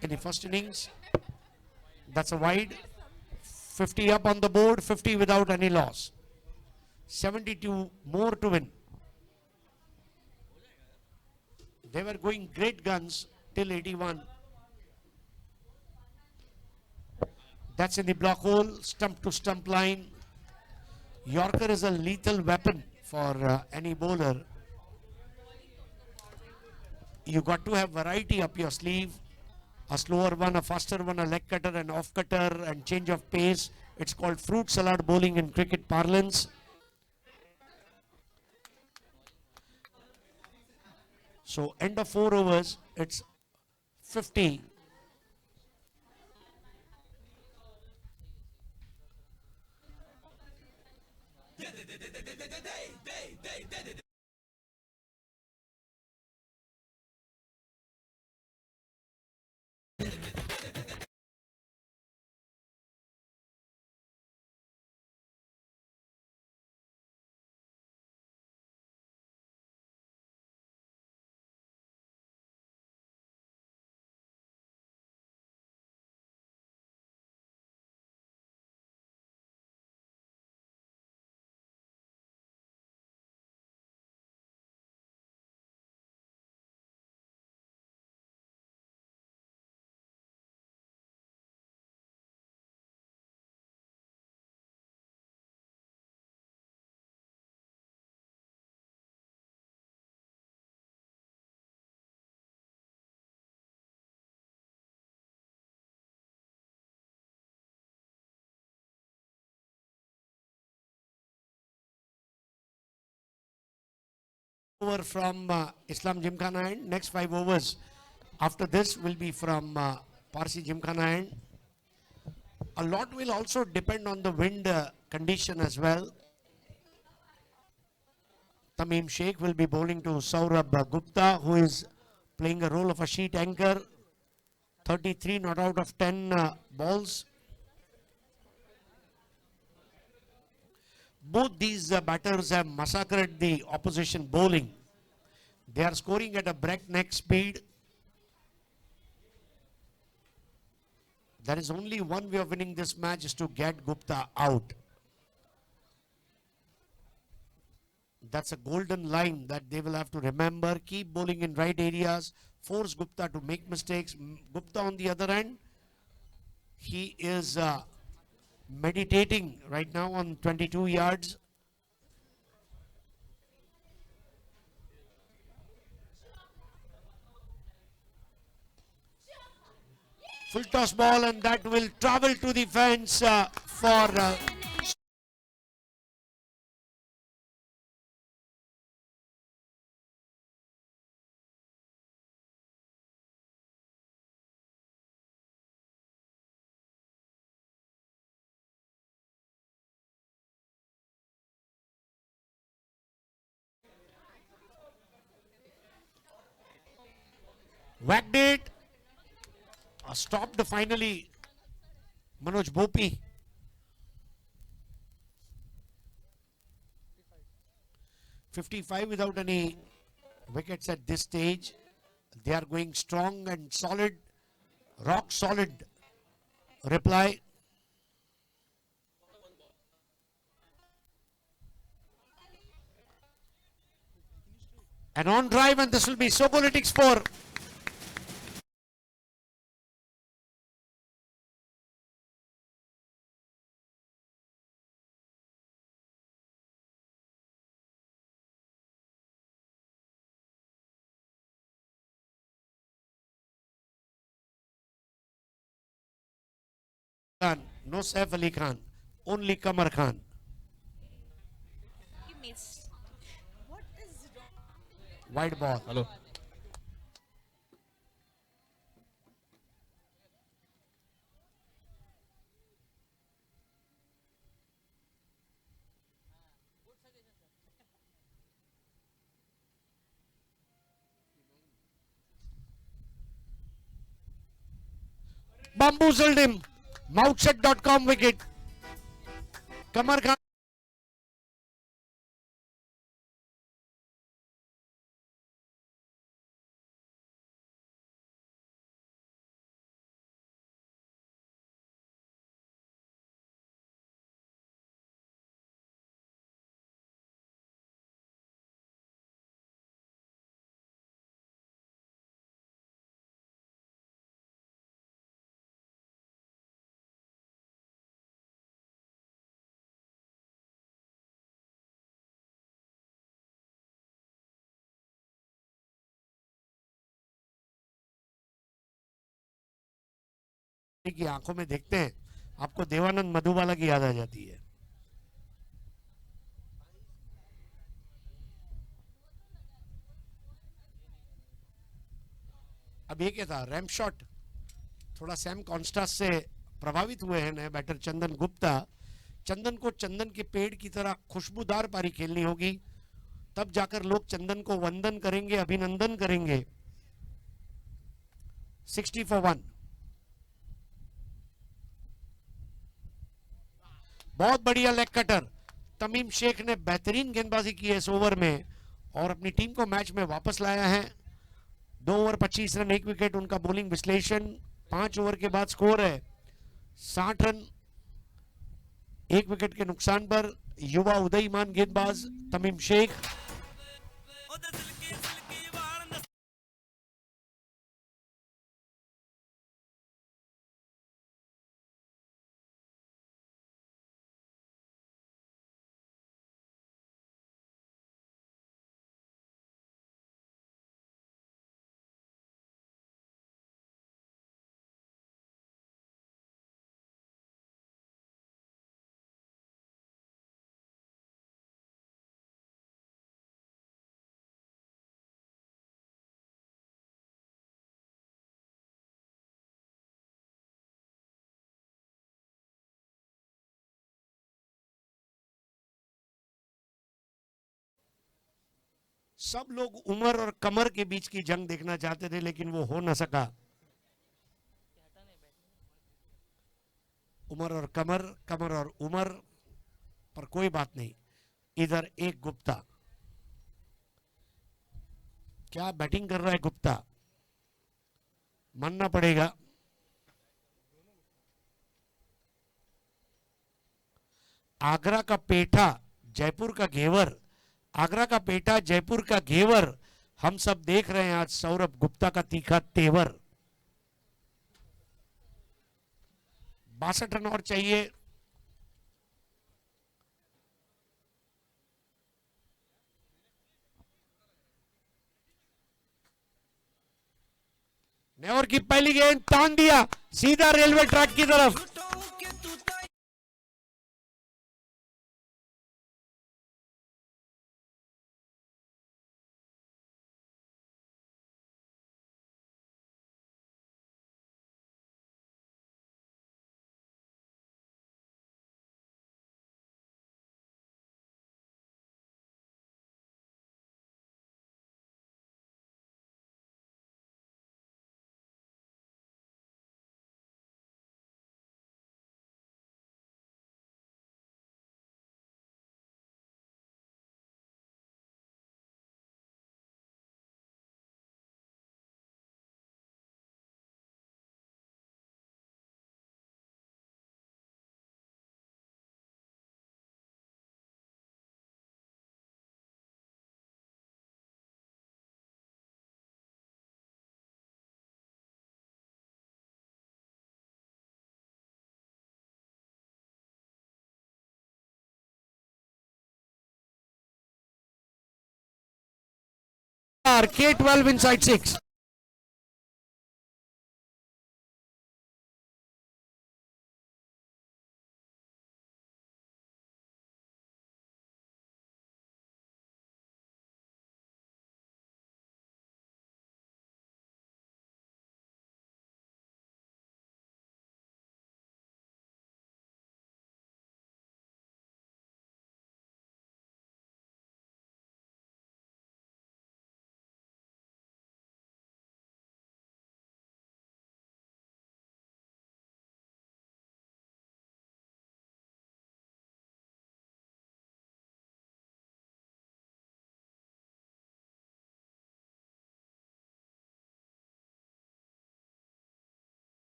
in the first innings. That's a wide. 50 up on the board, 50 without any loss. 72 more to win. They were going great guns till 81. That's in the block hole, stump to stump line. Yorker is a lethal weapon for any bowler. You got to have variety up your sleeve. A slower one, a faster one, a leg cutter, an off cutter, and change of pace. It's called fruit salad bowling in cricket parlance. So end of 4 overs, it's 50. Over from Islam Gymkhana end. Next 5 overs after this will be from Parsi Gymkhana end. A lot will also depend on the wind condition as well. Tamim Sheikh will be bowling to Saurabh Gupta, who is playing a role of a sheet anchor. 33 not out of 10 balls. Both these batters have massacred the opposition bowling. They are scoring at a breakneck speed. There is only one way of winning this match, is to get Gupta out. That's a golden line that they will have to remember. Keep bowling in right areas. Force Gupta to make mistakes. Gupta on the other end, he is meditating right now on 22 yards. Full toss ball, and that will travel to the fence for whacked it. Stopped finally Manoj Bopi. .55 without any wickets at this stage. They are going strong and solid, rock solid reply. And on drive, and this will be Sokolitics 4. No Saif Ali Khan, only Kamar Khan. He missed. What is wrong? Wide ball. Hello. bamboozled him. Mouthset.com wicket. Kamar Khan. की आंखों में देखते हैं, आपको देवानंद मधुबाला की याद आ जाती है. अब ये क्या था, रैम्प शॉट. थोड़ा सैम कॉन्स्टास से प्रभावित हुए हैं नए बैटर चंदन गुप्ता. चंदन को चंदन के पेड़ की तरह खुशबूदार पारी खेलनी होगी, तब जाकर लोग चंदन को वंदन करेंगे, अभिनंदन करेंगे. 60 for 1. बहुत बढ़िया लेग कटर. तमीम शेख ने बेहतरीन गेंदबाजी की है इस ओवर में और अपनी टीम को मैच में वापस लाया है. 2 ओवर 25 रन 1 विकेट उनका बॉलिंग विश्लेषण. 5 ओवर के बाद स्कोर है 60 रन 1 विकेट के नुकसान पर. युवा उदयमान गेंदबाज तमीम शेख. ਉਹਦੇ ਸਿਲਕੀ ਸਿਲਕੀ ਵਾਲ ਨਸ सब लोग उमर और कमर के बीच की जंग देखना चाहते थे, लेकिन वो हो न सका. उमर और कमर, कमर और उमर, पर कोई बात नहीं. इधर एक गुप्ता. क्या बैटिंग कर रहा है गुप्ता, मानना पड़ेगा. आगरा का पेठा, जयपुर का घेवर. आगरा का पेठा, जयपुर का घेवर. हम सब देख रहे हैं आज सौरभ गुप्ता का तीखा तेवर. 62 रन और चाहिए. नेवर की पहली गेंद तान दिया सीधा रेलवे ट्रैक की तरफ. K12 inside 6.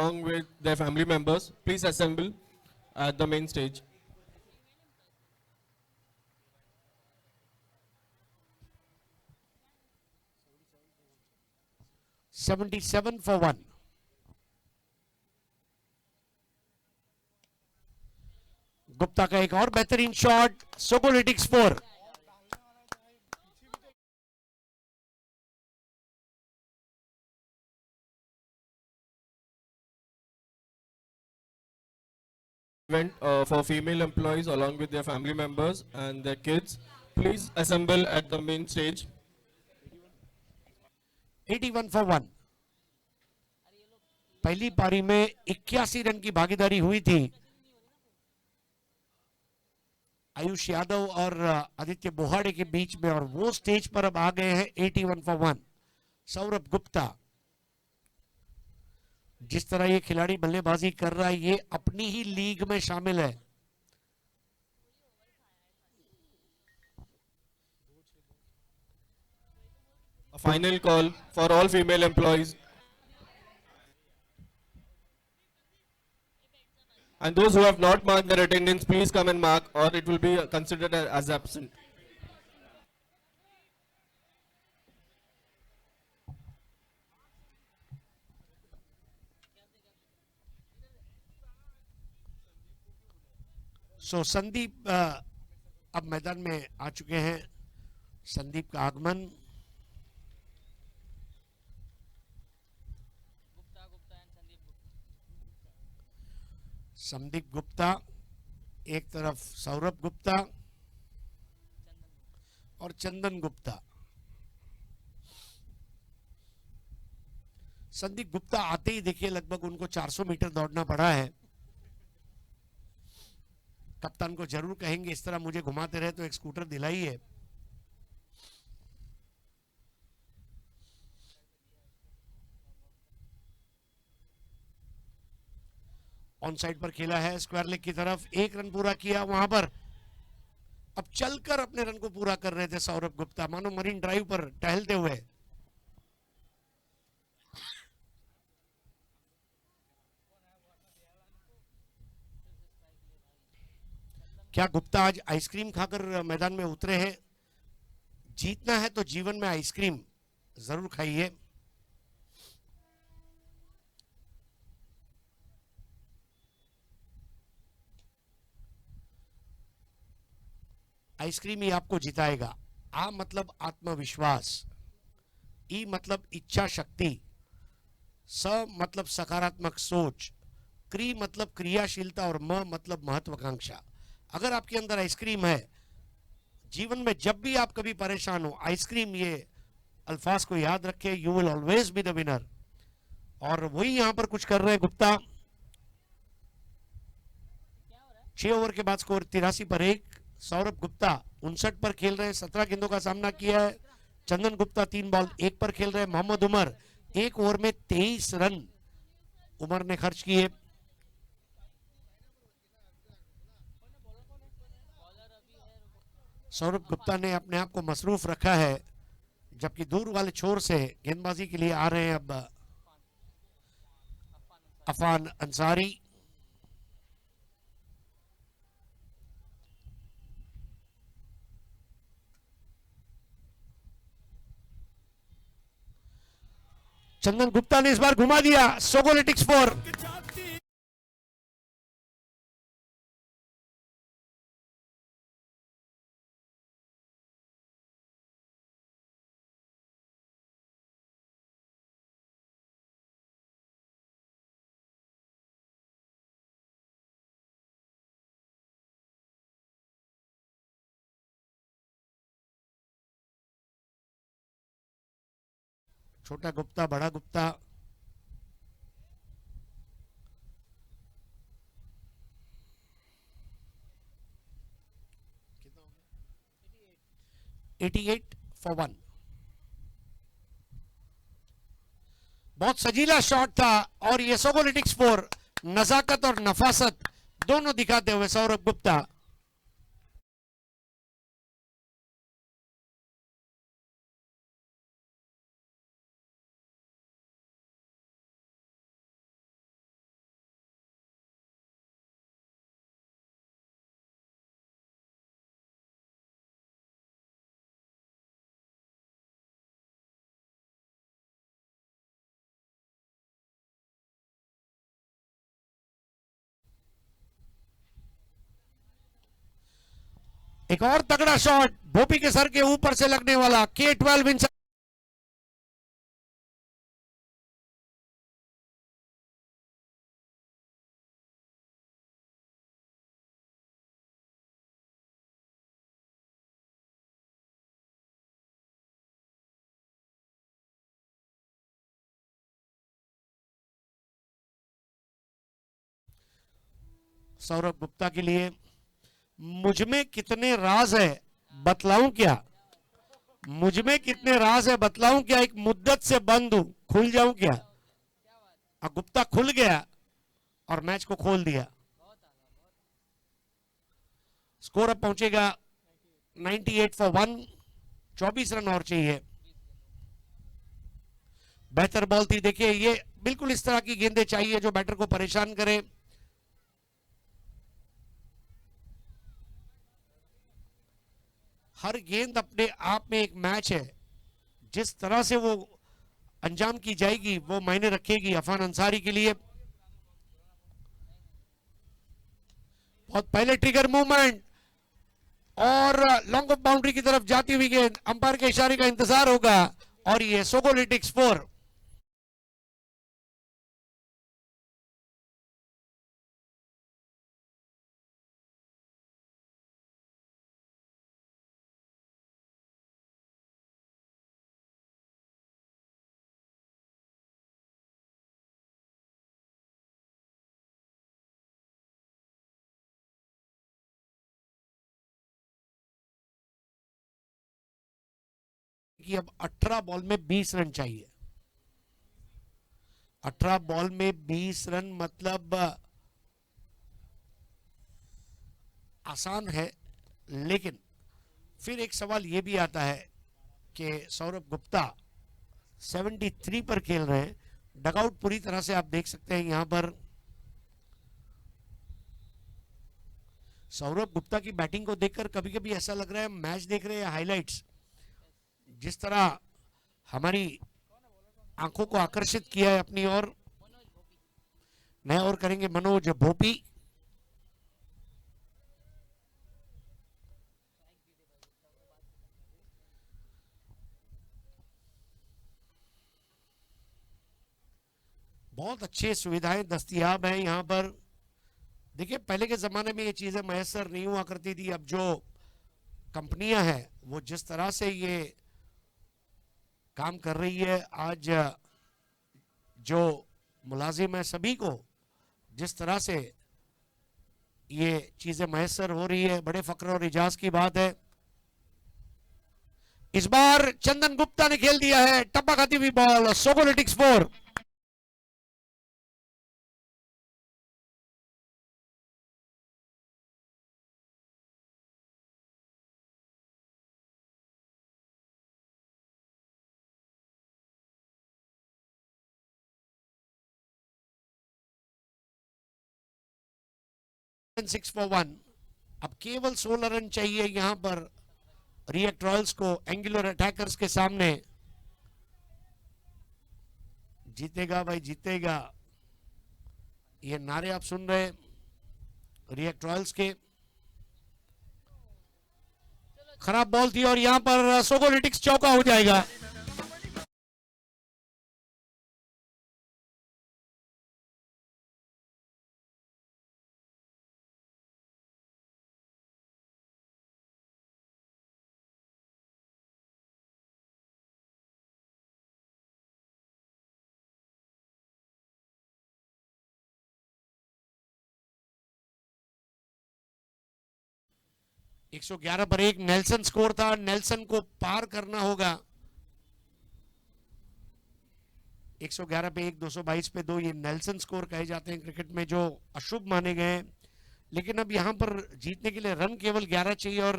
along with their family members, please assemble at the main stage. $77 for 1. Gupta का एक और बेहतरीन shot, सोकोलिटिक्स 4. Event for female employees along with their family members and their kids, please assemble at the main stage. 81 for 1. पहली पारी में 81 run की भागीदारी हुई थी आयुष यादव और आदित्य बोहाड़े के बीच में, और वो स्टेज पर अब आ गए हैं 81 for 1. सौरभ गुप्ता, जिस तरह ये खिलाड़ी बल्लेबाजी कर रहा है, ये अपनी ही लीग में शामिल है. A final call for all female employees. And those who have not marked their attendance, please come and mark, or it will be considered as absent. सो संदीप अब मैदान में आ चुके हैं. संदीप का आगमन. संदीप गुप्ता, एक तरफ सौरभ गुप्ता और चंदन गुप्ता. संदीप गुप्ता आते ही देखिए लगभग उनको 400 मीटर दौड़ना पड़ा है. कप्तान को जरूर कहेंगे इस तरह मुझे घुमाते रहे तो एक स्कूटर दिलाइए. ऑन साइड पर खेला है स्क्वायर लेग की तरफ, 1 रन पूरा किया वहां पर. अब चलकर अपने रन को पूरा कर रहे थे सौरभ गुप्ता, मानो मरीन ड्राइव पर टहलते हुए. क्या गुप्ता आज आइसक्रीम खाकर मैदान में उतरे हैं? जीतना है तो जीवन में आइसक्रीम जरूर खाइए. आइसक्रीम ही आपको जिताएगा. आ मतलब आत्मविश्वास, ई मतलब इच्छा शक्ति, स मतलब सकारात्मक सोच, क्री मतलब क्रियाशीलता और म मतलब महत्वाकांक्षा. अगर आपके अंदर आइसक्रीम है, जीवन में जब भी आप कभी परेशान हो, आइसक्रीम, ये अल्फाज को याद रखें. You will always be the winner. और वही यहां पर कुछ कर रहे हैं गुप्ता. 6 ओवर के बाद स्कोर 83 पर 1. सौरभ गुप्ता 59 पर खेल रहे हैं, 17 गेंदों का सामना किया है. चंदन गुप्ता 3 बॉल 1 पर खेल रहे हैं. मोहम्मद उमर 1 ओवर में 23 रन उमर ने खर्च किए. सौरभ गुप्ता ने अपने आप को मसरूफ रखा है, जबकि दूर वाले छोर से गेंदबाजी के लिए आ रहे हैं अब अफान अंसारी. चंदन गुप्ता ने इस बार घुमा दिया. सोगोलिटिक्स 4. छोटा गुप्ता, बड़ा गुप्ता. $88 for 1. बहुत सजीला शॉट था, और ये सोगोलिटिक्स 4 नजाकत और नफासत दोनों दिखाते हुए सौरभ गुप्ता. एक और तगड़ा शॉट भोपी के सर के ऊपर से लगने वाला। K12 विंस सौरभ गुप्ता के लिए। मुझ में कितने राज है बतलाऊं क्या, मुझ में कितने राज है बतलाऊं क्या, एक मुद्दत से बंद हूं, खुल जाऊं क्या। अब गुप्ता खुल गया और मैच को खोल दिया। स्कोर अब पहुंचेगा 98 फॉर 1। 24 रन और चाहिए। बेहतर बॉल थी। देखिए ये बिल्कुल इस तरह की गेंदें चाहिए जो बैटर को परेशान करे। हर गेंद अपने आप में एक मैच है। जिस तरह से वो अंजाम की जाएगी वो मायने रखेगी अफान अंसारी के लिए। बहुत पहले ट्रिगर मूवमेंट और लॉन्ग ऑफ बाउंड्री की तरफ जाती हुई गेंद। अंपायर के इशारे का इंतजार होगा और ये सोगोलिटिक्स 4। कि अब 18 बॉल में 20 रन चाहिए। 18 बॉल में 20 रन मतलब आसान है, लेकिन फिर एक सवाल यह भी आता है कि सौरभ गुप्ता 73 पर खेल रहे हैं। डगआउट पूरी तरह से आप देख सकते हैं यहां पर। सौरभ गुप्ता की बैटिंग को देखकर कभी कभी ऐसा लग रहा है मैच देख रहे हैं हाइलाइट्स। जिस तरह हमारी आंखों को आकर्षित किया है अपनी ओर। नए और करेंगे मनोज भोपी। बहुत अच्छी सुविधाएं दस्तयाब हैं यहां पर। देखिए पहले के जमाने में ये चीजें मैसर नहीं हुआ करती थी। अब जो कंपनियां हैं वो जिस तरह से ये काम कर रही है, आज जो मुलाजिम है सभी को जिस तरह से ये चीजें मैसर हो रही है, बड़े फक्र और इजाज की बात है। इस बार चंदन गुप्ता ने खेल दिया है टप्पा खाती हुई बॉल। सोगोलिटिक्स 4। Six for 1। अब केवल 16 रन चाहिए यहां पर रिएक्ट रॉयल्स को एंगुलर अटैकर्स के सामने। जीतेगा भाई जीतेगा, ये नारे आप सुन रहे रिएक्ट रॉयल्स के। खराब बॉल थी और यहां पर सोगोलिटिक्स चौका हो जाएगा। एक 111 पर 1 नेल्सन स्कोर था। नेल्सन को पार करना होगा। 111 पे 1, 222 पे 2, ये नेल्सन स्कोर कहे जाते हैं क्रिकेट में, जो अशुभ माने गए हैं। लेकिन अब यहां पर जीतने के लिए रन केवल 11 चाहिए और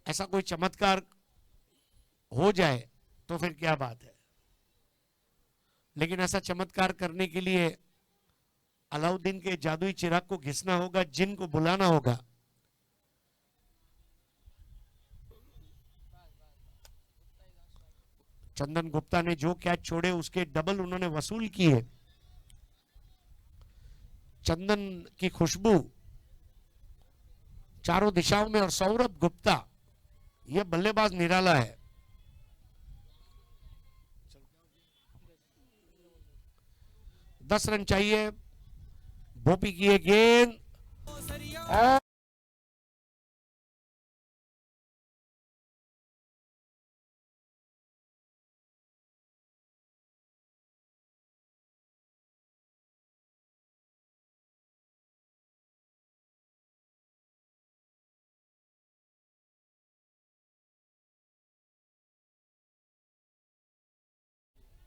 ऐसा कोई चमत्कार हो जाए तो फिर क्या बात है। लेकिन ऐसा चमत्कार करने के लिए अलाउद्दीन के जादुई चिराग को घिसना होगा, जिन को बुलाना होगा। चंदन गुप्ता ने जो कैच छोड़े उसके डबल उन्होंने वसूल किए। चंदन की खुशबू चारों दिशाओं में। और सौरभ गुप्ता, यह बल्लेबाज निराला है। दस रन चाहिए। भोपी की ये गेंद और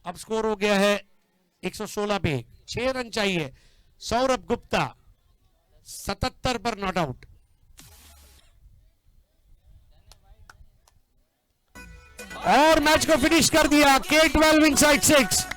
अब स्कोर हो गया है 116 पे। 6 रन चाहिए। सौरभ गुप्ता 77 पर नॉट आउट। और मैच को फिनिश कर दिया K12 इनसाइड 6।